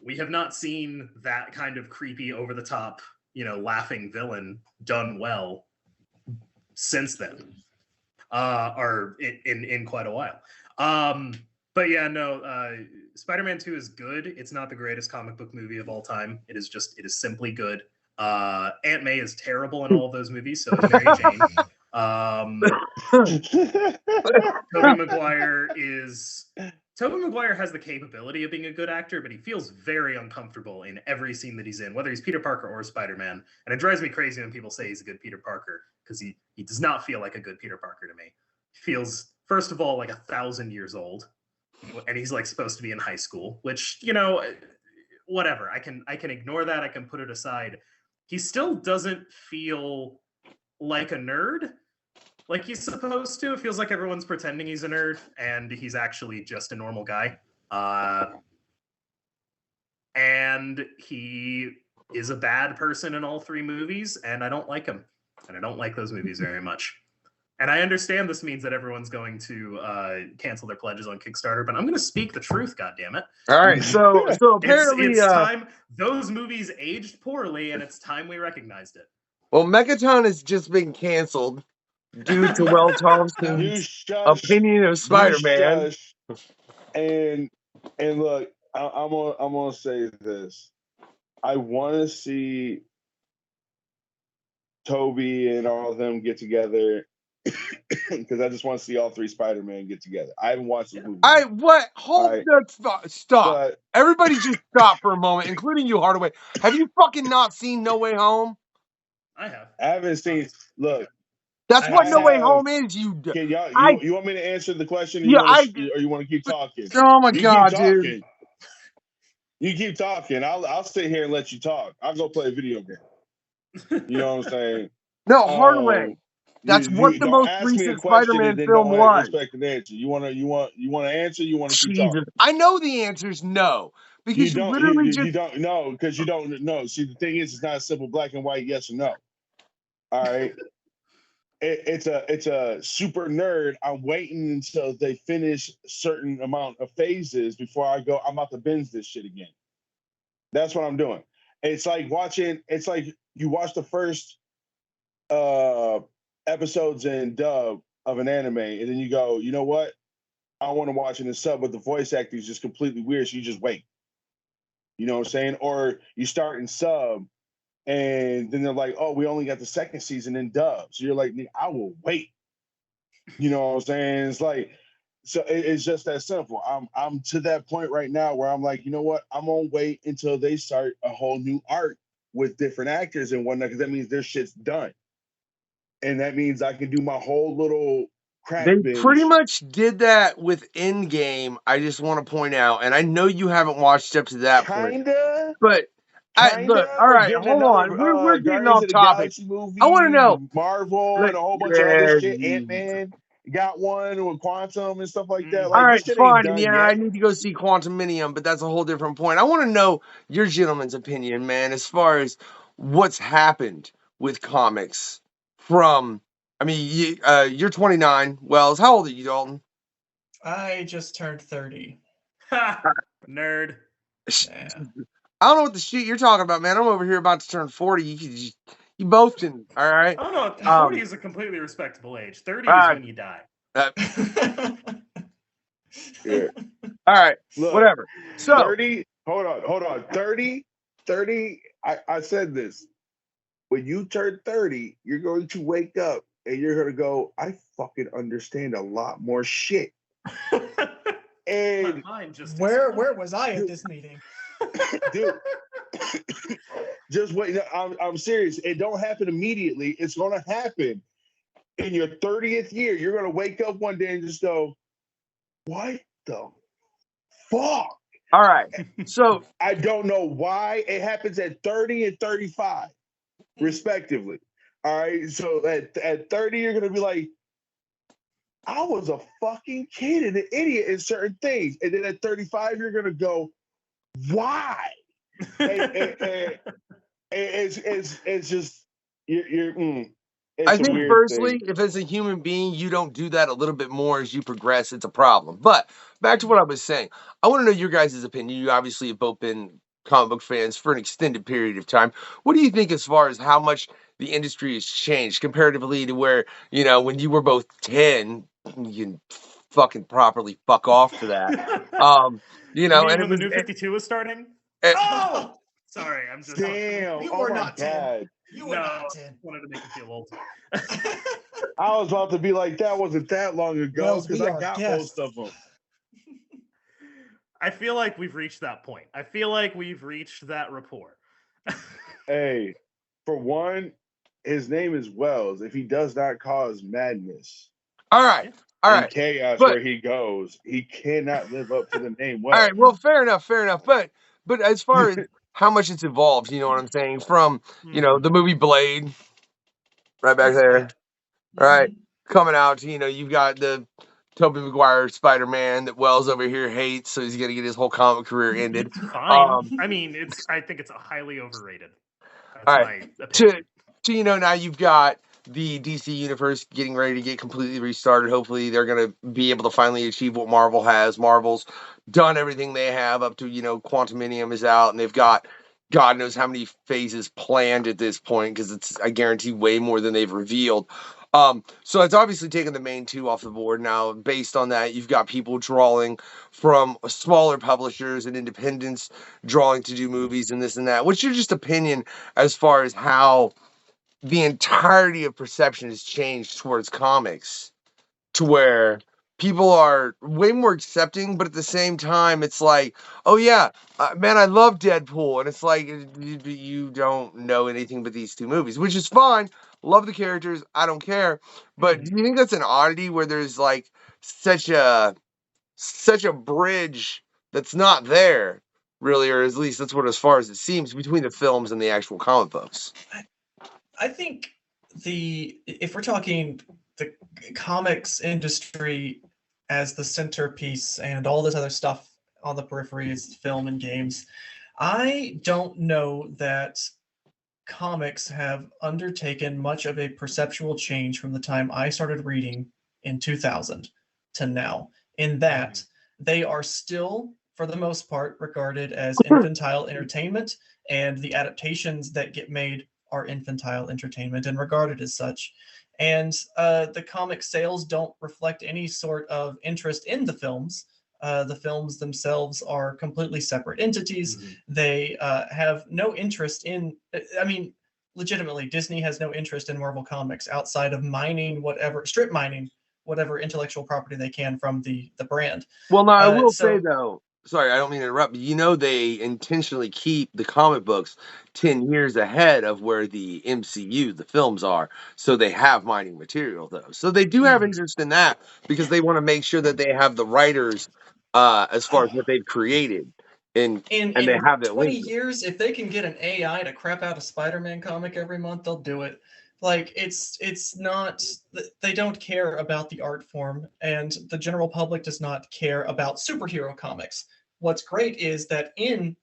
We have not seen that kind of creepy, over the top, laughing villain done well since then, or in quite a while. But yeah, no, Spider-Man 2 is good. It's not the greatest comic book movie of all time. It is simply good. Aunt May is terrible in all of those movies, so is Mary Jane. Tobey Maguire has the capability of being a good actor, but he feels very uncomfortable in every scene that he's in, whether he's Peter Parker or Spider-Man. And it drives me crazy when people say he's a good Peter Parker, because he does not feel like a good Peter Parker to me. He feels, first of all, like 1,000 years old, and he's like supposed to be in high school, which, whatever. I can ignore that. I can put it aside. He still doesn't feel like a nerd like he's supposed to. It feels like everyone's pretending he's a nerd, and he's actually just a normal guy. And he is a bad person in all three movies, and I don't like him. And I don't like those movies very much. And I understand this means that everyone's going to cancel their pledges on Kickstarter, but I'm going to speak the truth, goddammit. All right, so apparently it's time. Those movies aged poorly, and it's time we recognized it. Well, Mechaton has just been canceled due to Wells Thompson's opinion of Spider-Man. And look, I'm gonna say this. I want to see Toby and all of them get together because I just want to see all three Spider-Man get together. I haven't watched the movie. What? Hold Alright. stop. But Everybody just stop for a moment, including you, Hardaway. Have you fucking not seen No Way Home? I have. I haven't seen. Look, That's what I No Way have- Home is. You want me to answer the question? Or Yeah, you want to keep talking? Oh my You god, keep dude. talking. You keep talking. I'll sit here and let you talk. I'll go play a video game. You know what I'm saying? No, Hardaway. That's what the don't most ask me a recent question Spider-Man and then film don't was. expect an answer. You want to answer? You want to keep Jesus. talking? I know the answer is no. Because you literally you don't know because you don't know. See, the thing is, it's not a simple black and white yes or no. All right. It's a super nerd. I'm waiting until they finish a certain amount of phases before I go. I'm about to binge this shit again. That's what I'm doing. It's like you watch the first episodes in dub of an anime, and then you go, you know what? I want to watch it in sub, but the voice acting is just completely weird. So you just wait. You know what I'm saying? Or you start in sub, and then they're like, "Oh, we only got the second season in dub." So you're like, "I will wait." You know what I'm saying? It's like, so it's just that simple. I'm to that point right now where I'm like, you know what? I'm gonna wait until they start a whole new arc with different actors and whatnot, because that means their shit's done, and that means I can do my whole little crack They binge. pretty much did that with Endgame. I just want to point out, and I know you haven't watched up to that point, but look, all right, hold on. We're getting off topic. Movie, I want to know Marvel and a whole bunch of other shit. Ant-Man got one with Quantum and stuff like that. Like, all right, this shit fine. ain't done Yeah, yet. I need to go see Quantuminium, but that's a whole different point. I want to know your gentleman's opinion, man, as far as what's happened with comics from. I mean, you're 29. Wells, how old are you, Dalton? I just turned 30. Nerd. Yeah. I don't know what the shit you're talking about, man. I'm over here about to turn 40. You both can, all right? Oh, no, 40 is a completely respectable age. 30 is when you die. Yeah. All right, Look, whatever. So 30, hold on. 30, I said this. When you turn 30, you're going to wake up and you're going to go, I fucking understand a lot more shit. And where was I at this meeting? Dude, just wait. I'm serious. It don't happen immediately. It's going to happen in your 30th year. You're going to wake up one day and just go, what the fuck? All right. So I don't know why it happens at 30 and 35, respectively. All right. So at 30, you're going to be like, I was a fucking kid and an idiot in certain things. And then at 35, you're going to go, why? and it's just I think weird firstly, thing. if as a human being you don't do that a little bit more as you progress, it's a problem. But back to what I was saying, I want to know your guys' opinion. You obviously have both been comic book fans for an extended period of time. What do you think as far as how much the industry has changed comparatively to where, when you were both 10, you can fucking properly fuck off to that. You mean when the new 52 was starting? Oh! Sorry, I'm just... Damn, you were not 10. God. You were not 10. I wanted to make you feel old. I was about to be like, that wasn't that long ago, because I got most of them. I feel like we've reached that point. I feel like we've reached that rapport. Hey, for one, his name is Wells. If he does not cause madness, all right, chaos where he goes, he cannot live up to the name Wells. All right, well, fair enough. But as far as how much it's evolved, you know what I'm saying? From, the movie Blade, right back there, right? Coming out to, you've got the Tobey Maguire Spider-Man that Wells over here hates, so he's going to get his whole comic career ended. It's fine. I mean, I think it's highly overrated. That's my opinion. Now you've got the DC universe getting ready to get completely restarted. Hopefully they're going to be able to finally achieve what Marvel has. Marvel's done everything they have up to, Quantuminium is out, and they've got God knows how many phases planned at this point, because it's, I guarantee, way more than they've revealed. So it's obviously taken the main two off the board. Now, based on that, you've got people drawing from smaller publishers and independents drawing to do movies and this and that. What's your just opinion as far as how the entirety of perception has changed towards comics to where people are way more accepting, but at the same time, it's like, oh yeah, man, I love Deadpool, and it's like you don't know anything but these two movies, which is fine. Love the characters, I don't care. But do you think that's an oddity where there's like such a bridge that's not there, really, or at least that's what, as far as it seems, between the films and the actual comic books? I think if we're talking the comics industry as the centerpiece and all this other stuff on the periphery is film and games, I don't know that comics have undertaken much of a perceptual change from the time I started reading in 2000 to now, in that they are still, for the most part, regarded as infantile entertainment, and the adaptations that get made are infantile entertainment and regarded as such. And the comic sales don't reflect any sort of interest in the films. The films themselves are completely separate entities. They have no interest in, I mean, legitimately, Disney has no interest in Marvel Comics outside of strip mining whatever intellectual property they can from the brand. Well, now I will say though, sorry, I don't mean to interrupt, but they intentionally keep the comic books 10 years ahead of where the MCU, the films, are. So they have mining material though. So they do have interest in that because they want to make sure that they have the writers as far as what they've created. And they have it 20 years, if they can get an AI to crap out a Spider-Man comic every month, they'll do it. Like, it's not, they don't care about the art form, and the general public does not care about superhero comics. What's great is that in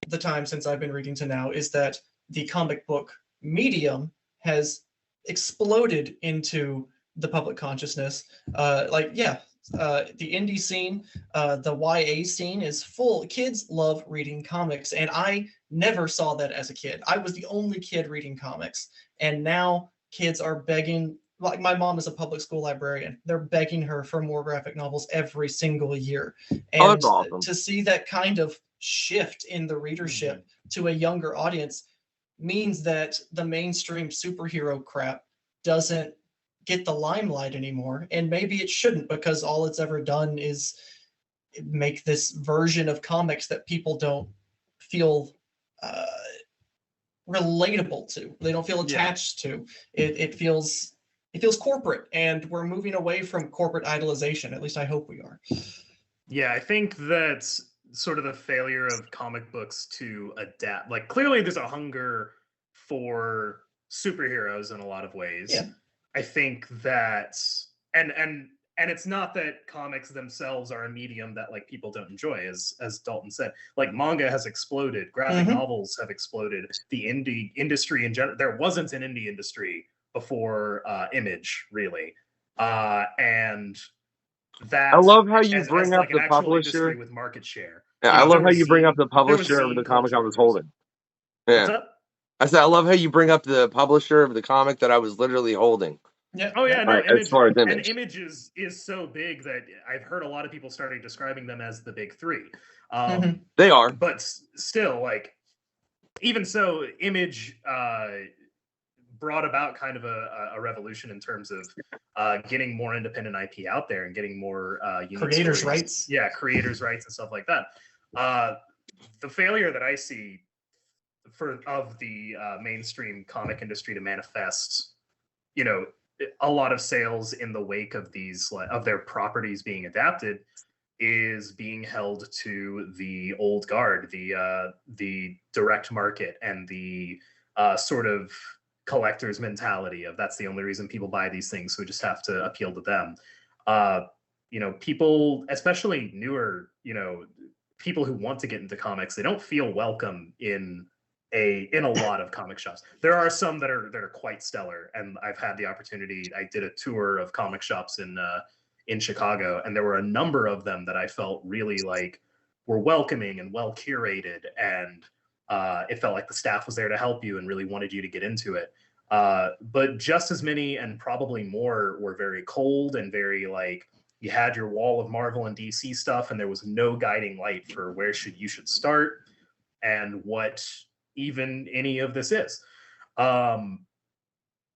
the time since I've been reading to now is that the comic book medium has exploded into the public consciousness. The indie scene, the YA scene is full. Kids love reading comics, and I never saw that as a kid. I was the only kid reading comics, and now kids are begging. Like, my mom is a public school librarian. They're begging her for more graphic novels every single year. And that's awesome. To see that kind of shift in the readership to a younger audience means that the mainstream superhero crap doesn't get the limelight anymore, and maybe it shouldn't, because all it's ever done is make this version of comics that people don't feel relatable to. They don't feel attached to. It feels corporate, and we're moving away from corporate idolization. At least I hope we are. Yeah, I think that's sort of the failure of comic books to adapt. Like, clearly there's a hunger for superheroes in a lot of ways. Yeah. I think that, and it's not that comics themselves are a medium that like people don't enjoy, as Dalton said. Like, manga has exploded, graphic novels have exploded, the indie industry in general. There wasn't an indie industry before Image, really, and that I love how you bring up like the publisher with market share. Yeah, I love how you bring up the publisher of the comic I was holding. Yeah. What's up? I said I love how you bring up the publisher of the comic that I was literally holding. Yeah. Oh yeah. No. Right, as far as Image. And Image is so big that I've heard a lot of people starting describing them as the big three. They are, but still, like, even so, Image brought about kind of a revolution in terms of getting more independent IP out there and getting more creators' rights. Yeah, creators' rights and stuff like that. The failure that I see of the mainstream comic industry to manifest, a lot of sales in the wake of these of their properties being adapted, is being held to the old guard, the direct market, and the sort of collector's mentality of that's the only reason people buy these things, so we just have to appeal to them. People, especially newer, people who want to get into comics, they don't feel welcome in a lot of comic shops. There are some that are quite stellar, and I've had the opportunity. I did a tour of comic shops in Chicago, and there were a number of them that I felt really like were welcoming and well curated, and it felt like the staff was there to help you and really wanted you to get into it. But just as many, and probably more, were very cold and very like, you had your wall of Marvel and DC stuff, and there was no guiding light for where you should start and what even any of this is.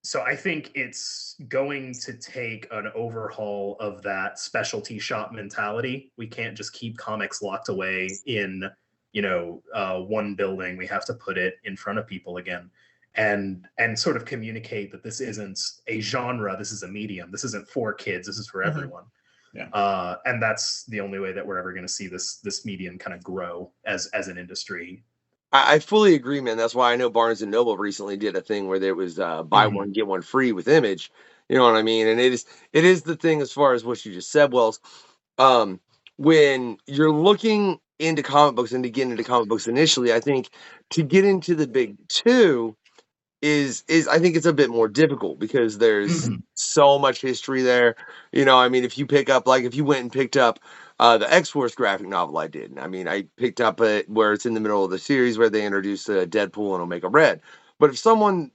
So I think it's going to take an overhaul of that specialty shop mentality. We can't just keep comics locked away in, one building. We have to put it in front of people again, and sort of communicate that this isn't a genre. This is a medium. This isn't for kids. This is for everyone. Yeah. And that's the only way that we're ever going to see this medium kind of grow as an industry. I fully agree, man. That's why I know Barnes and Noble recently did a thing where there was buy one get one free with Image. You know what I mean? And it is the thing as far as what you just said, Wells. When you're looking into comic books and to get into comic books initially, I think to get into the big two is I think it's a bit more difficult because there's so much history there. I mean, if you pick up, like if you went and picked up the X-Force graphic novel I did, I mean, I picked up it where it's in the middle of the series where they introduced Deadpool and Omega Red. But if someone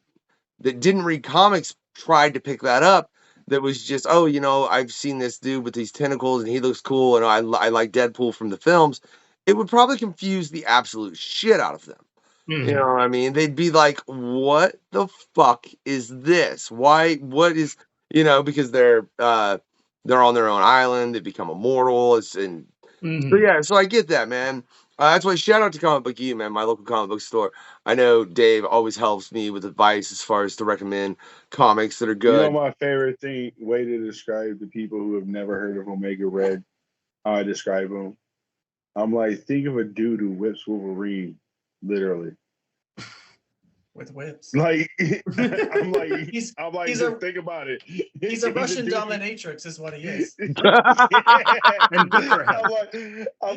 that didn't read comics tried to pick that up, that was just, I've seen this dude with these tentacles and he looks cool and I like Deadpool from the films, it would probably confuse the absolute shit out of them. You know what I mean? They'd be like, what the fuck is this? Why, what is, because they're on their own island, they become immortal. So yeah, so I get that, man. That's why shout out to Comic Book U, man, my local comic book store. I know Dave always helps me with advice as far as to recommend comics that are good. My favorite way to describe the people who have never heard of Omega Red, how I describe them. I'm like, think of a dude who whips Wolverine, literally. With whips. Like, I'm like, think about it. He's a Russian dominatrix, is what he is. I'm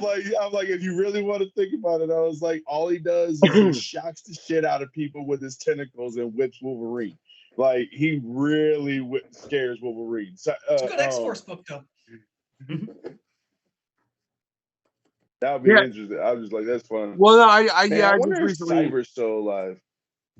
like, if you really want to think about it, I was like, all he does is he shocks the shit out of people with his tentacles and whips Wolverine. Like, he really scares Wolverine. So, it's a good X-Force book, though. That would be interesting. I was just like, that's fun. Well, no, I wonder if Cyber's still alive.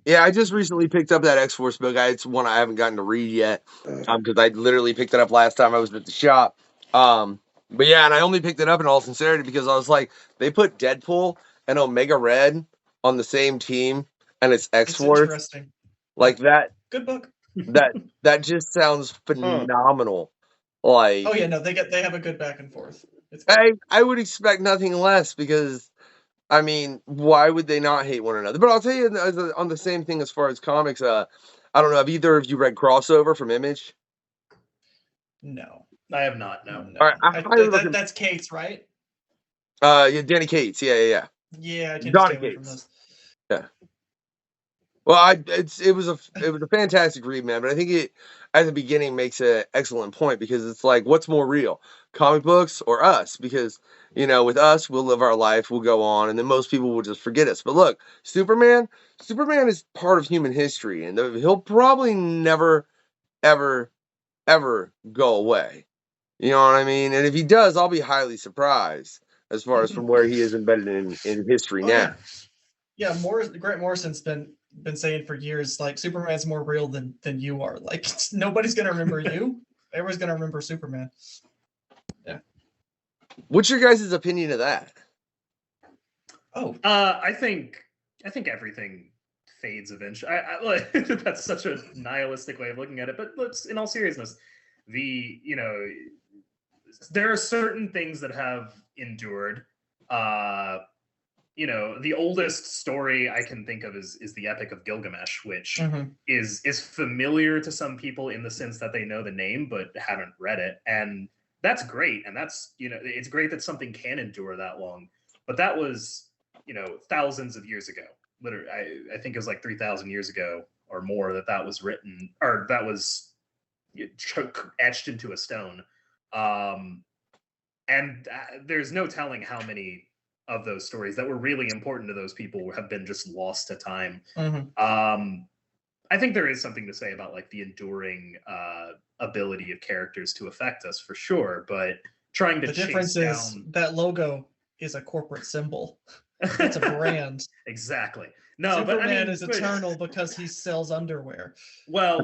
Yeah, I just recently picked up that X-Force book. It's one I haven't gotten to read yet because I literally picked it up last time I was at the shop. But yeah, and I only picked it up in all sincerity because I was like, they put Deadpool and Omega Red on the same team, and it's X-Force. It's interesting. Like that. Good book. that just sounds phenomenal. Like, oh yeah, no, they have a good back and forth. I would expect nothing less because, I mean, why would they not hate one another? But I'll tell you on the same thing as far as comics. I don't know. Have either of you read Crossover from Image? No, I have not. No. All right, that's Cates, right? Yeah, Danny Cates. Yeah. Yeah, I can stay away from those. Yeah. Well, it was a fantastic read, man. But I think it at the beginning makes an excellent point because it's like, what's more real, comic books or us? Because with us, we'll live our life, we'll go on, and then most people will just forget us. But look, Superman is part of human history, and he'll probably never, ever, ever go away. You know what I mean? And if he does, I'll be highly surprised as far as from where he is embedded in history now. Yeah, Grant Morrison's been saying for years, like, Superman's more real than you are. Like, nobody's gonna remember you. Everyone's gonna remember Superman. Yeah. What's your guys' opinion of that? I think everything fades eventually. I like that's such a nihilistic way of looking at it. But in all seriousness, there are certain things that have endured. The oldest story I can think of is the Epic of Gilgamesh, which is familiar to some people in the sense that they know the name but haven't read it. And that's great. And that's, it's great that something can endure that long. But that was, thousands of years ago. Literally, I think it was like 3,000 years ago or more that was written, or that was etched into a stone. And there's no telling how many of those stories that were really important to those people have been just lost to time. I think there is something to say about like the enduring ability of characters to affect us for sure, but trying to the difference is that logo is a corporate symbol. It's a brand. Exactly. No, Superman but I mean, is eternal because he sells underwear. Well,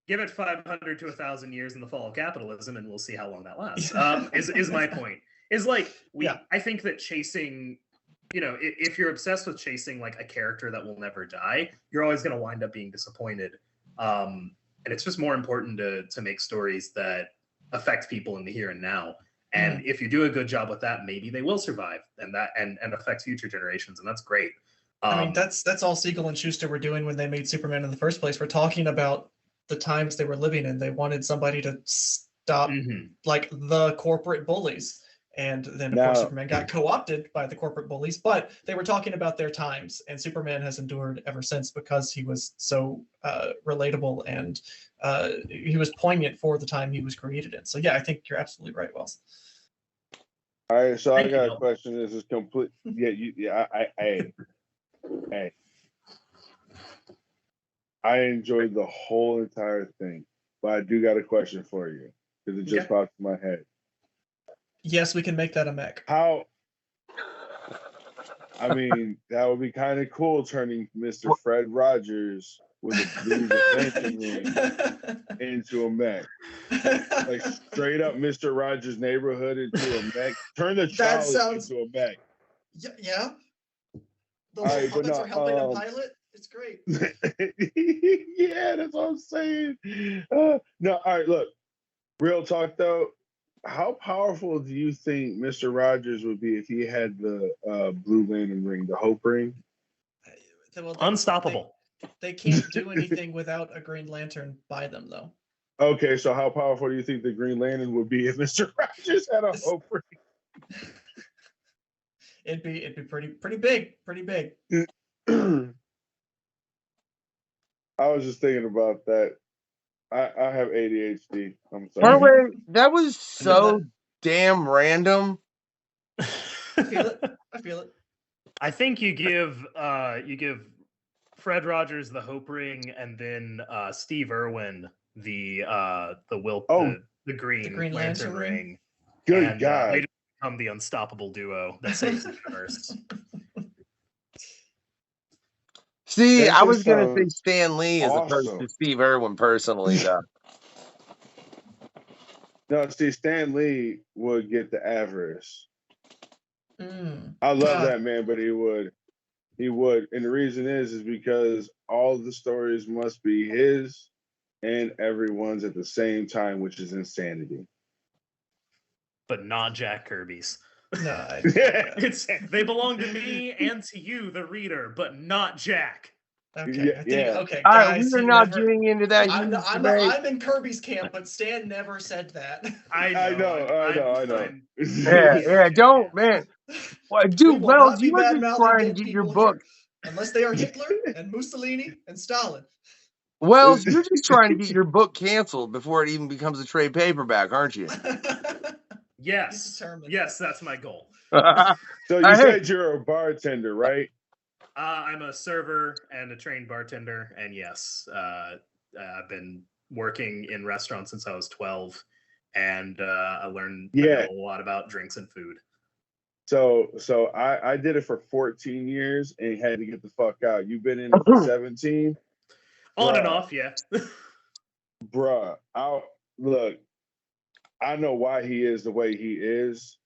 give it 500 to 1,000 years in the fall of capitalism, and we'll see how long that lasts. Is my point. Is like I think that chasing if you're obsessed with chasing like a character that will never die, you're always going to wind up being disappointed. And it's just more important to make stories that affect people in the here and now. And if you do a good job with that, maybe they will survive and affect future generations, and that's great. I mean, that's all Siegel and Schuster were doing when they made Superman in the first place. We're talking about the times they were living in. They wanted somebody to stop like the corporate bullies. And then, of course, Superman got co-opted by the corporate bullies, but they were talking about their times, and Superman has endured ever since because he was so relatable and he was poignant for the time he was created in. So, yeah, I think you're absolutely right, Wells. All right, so I got a question. This is complete. I enjoyed the whole entire thing, but I do got a question for you because it just popped in my head. Yes, we can make that a mech. How? I mean, that would be kind of cool turning Mr. Fred Rogers with a blue defensive ring into a mech. Like straight up Mr. Rogers' neighborhood into a mech. Turn the child into a mech. Yeah. The little puppets are helping him pilot. It's great. Yeah, that's what I'm saying. No, all right, look. Real talk though. How powerful do you think Mr. Rogers would be if he had the Blue Lantern ring, the Hope ring? Well, unstoppable. They can't do anything without a Green Lantern by them, though. Okay, so how powerful do you think the Green Lantern would be if Mr. Rogers had a Hope ring? It'd be pretty big. I was just thinking about that. I have ADHD. I'm sorry. By the way, that was so damn random. I feel it. I think you give Fred Rogers the Hope ring, and then Steve Irwin the Green Lantern ring. Good God! They just become the unstoppable duo that saves the universe. See, I was going to say Stan Lee as opposed to Steve Irwin personally, though. No, see, Stan Lee would get the avarice. I love that man, but he would. And the reason is because all the stories must be his and everyone's at the same time, which is insanity. But not Jack Kirby's. No, they belong to me and to you, the reader, but not Jack. Okay. Okay. All right, we're not getting into that. I'm in Kirby's camp, but Stan never said that. I know. Yeah. Don't, man. Well, dude, Wells, you were just trying to get your book. Unless they are Hitler and Mussolini and Stalin. Wells, you're just trying to get your book canceled before it even becomes a trade paperback, aren't you? Yes, that's my goal. So you said you're a bartender, right? I'm a server and a trained bartender, and yes, I've been working in restaurants since I was 12, and I learned a lot about drinks and food. So I did it for 14 years and had to get the fuck out. You've been in it for 17? On and off, yeah. Bruh, I know why he is the way he is.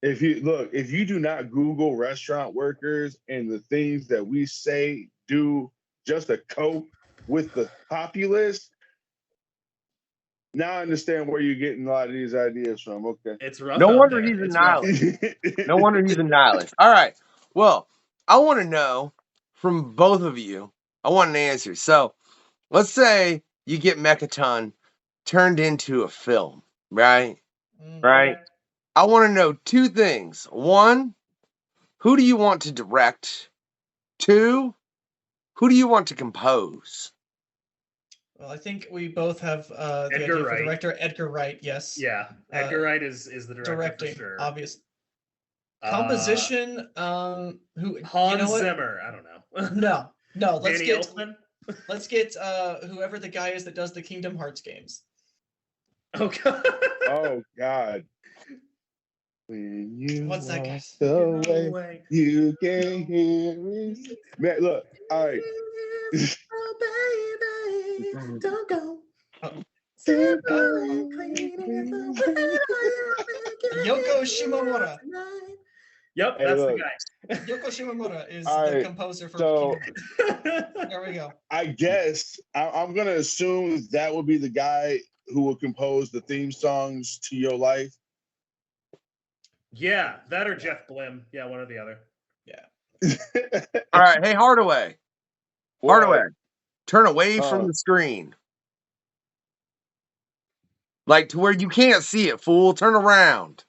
If you do not Google restaurant workers and the things that we say do just to cope with the populace, now I understand where you're getting a lot of these ideas from. Okay. It's rough. No wonder he's a nihilist. No wonder he's a nihilist. All right. Well, I want to know from both of you, I want an answer. So let's say you get Mechaton turned into a film, right? Right? I want to know two things. One, who do you want to direct? Two, who do you want to compose? Well, I think we both have the idea for director. Edgar Wright, yes. Yeah, Edgar Wright is the director directing, for sure. Obvious. Composition, Hans Zimmer, I don't know. No, let's get whoever the guy is that does the Kingdom Hearts games. Oh God. Oh God. When you What's that guy? Away, you can hear me. Man, look, all right. Oh, baby, don't go. Yoko Shimomura. Yep, Hey, that's look. the guy. Yoko Shimomura is All the right, composer for so- Kingdom Hearts. There we go. I guess I'm gonna assume that will be the guy who will compose the theme songs to your life. Yeah, that or Jeff Blim. Yeah, one or the other. All right, hey Hardaway. What? Hardaway, turn away from the screen. Like to where you can't see it, fool. Turn around.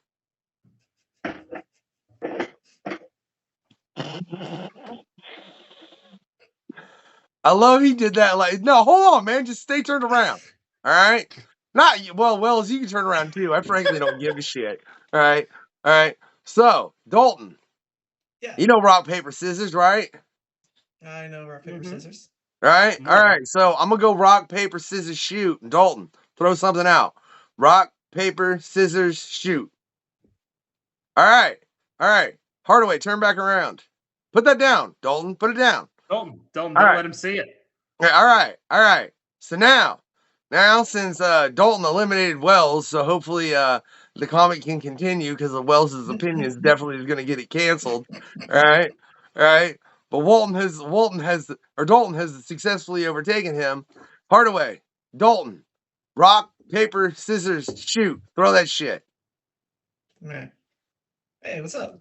I love he did that. Like, no, hold on, man. Just stay turned around. All right. Not well, Wells, you can turn around too. I frankly don't give a shit. All right. All right. So, Dalton. Yeah. You know rock, paper, scissors, right? I know rock, paper, scissors. Right? Yeah. All right. So I'm gonna go rock, paper, scissors, shoot. Dalton, throw something out. Rock, paper, scissors, shoot. All right. All right. Hardaway, turn back around. Put that down, Dalton. Put it down. Don't All right. let him see it. Yeah, all right. So now since Dalton eliminated Wells, so hopefully the comic can continue because of Wells's opinion is definitely going to get it canceled. All right. But Dalton has successfully overtaken him. Hardaway, Dalton, rock, paper, scissors, shoot. Throw that shit. Man. Hey, what's up?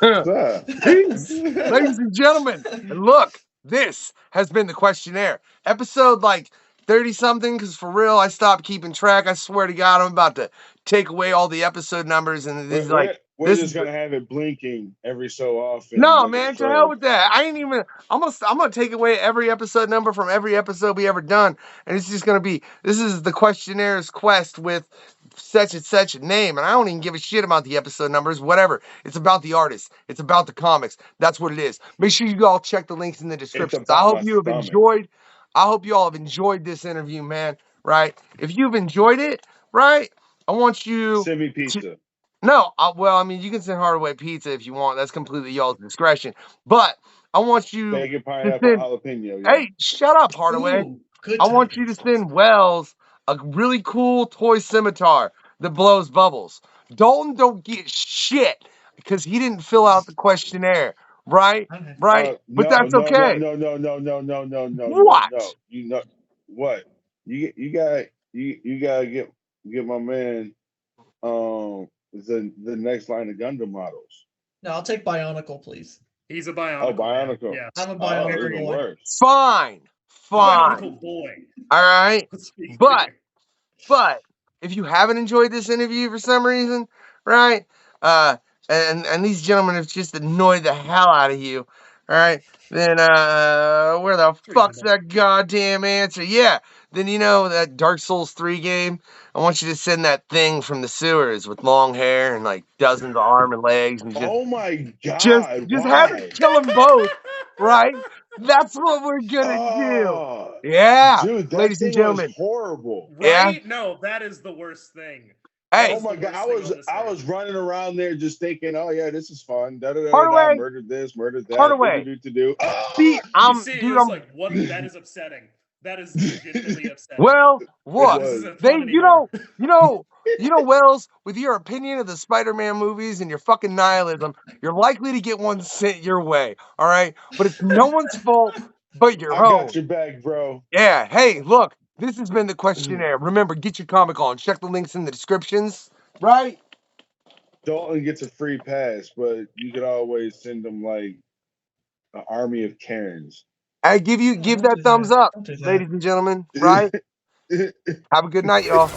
Peace, ladies and gentlemen. And look, this has been the questionnaire. Episode like 30 something, because for real, I stopped keeping track. I swear to God, I'm about to take away all the episode numbers and it's like we're just gonna have it blinking every so often. no, like man, to hell with that. I ain't even. I'm gonna take away every episode number from every episode we ever done, and it's just gonna be. This is the Questionaire's quest with such and such a name, and I don't even give a shit about the episode numbers. Whatever. It's about the artists. It's about the comics. That's what it is. Make sure you all check the links in the descriptions. I hope you have enjoyed. I hope you all have enjoyed this interview, man. Right? If you've enjoyed it, right, I want you. Send me pizza. No, well, I mean, you can send Hardaway pizza if you want. That's completely y'all's discretion. But I want you Bacon, to pineapple, send. jalapeno. Yeah. Hey, shut up, Hardaway. Ooh, good I want you to times. send Wells a really cool toy scimitar that blows bubbles. Dalton don't get shit because he didn't fill out the questionnaire, right? Okay. Right? But that's okay. No. What? No. You know what? You gotta get my man the next line of Gundam models. No, I'll take Bionicle, please. He's a Bionicle. Oh, Bionicle. Yeah. I'm a Bionicle even boy. worse. Fine. Bionicle boy. All right. Let's be But clear. if you haven't enjoyed this interview for some reason, right? And these gentlemen have just annoyed the hell out of you, all right? Then where the fuck's that goddamn answer? Yeah. Then you know that Dark Souls 3 game? I want you to send that thing from the sewers with long hair and like dozens of arm and legs and just Oh my God! just have why? it kill them both, right? That's what we're gonna do. Oh, Yeah, dude, that ladies and thing was gentlemen. horrible. Yeah. Right? No, that is the worst thing. Hey, Oh my God! I was running around there just thinking, oh yeah, this is fun. Hardaway. Murdered this, murdered that. Hardaway. Do. See, You see, dude, it's like, what? That is upsetting. That is legitimately upsetting. well, look, This isn't they, fun anymore. you know, Wells, with your opinion of the Spider-Man movies and your fucking nihilism, you're likely to get one sent your way, all right? But it's no one's fault but your I own. got your back, bro. Yeah, hey, look, this has been the questionnaire. Remember, get your comic on. Check the links in the descriptions, right? Dalton gets a free pass, but you could always send him like an army of Karens. I give Don't that do thumbs that. up, Don't do that. ladies and gentlemen, right? Have a good night, y'all.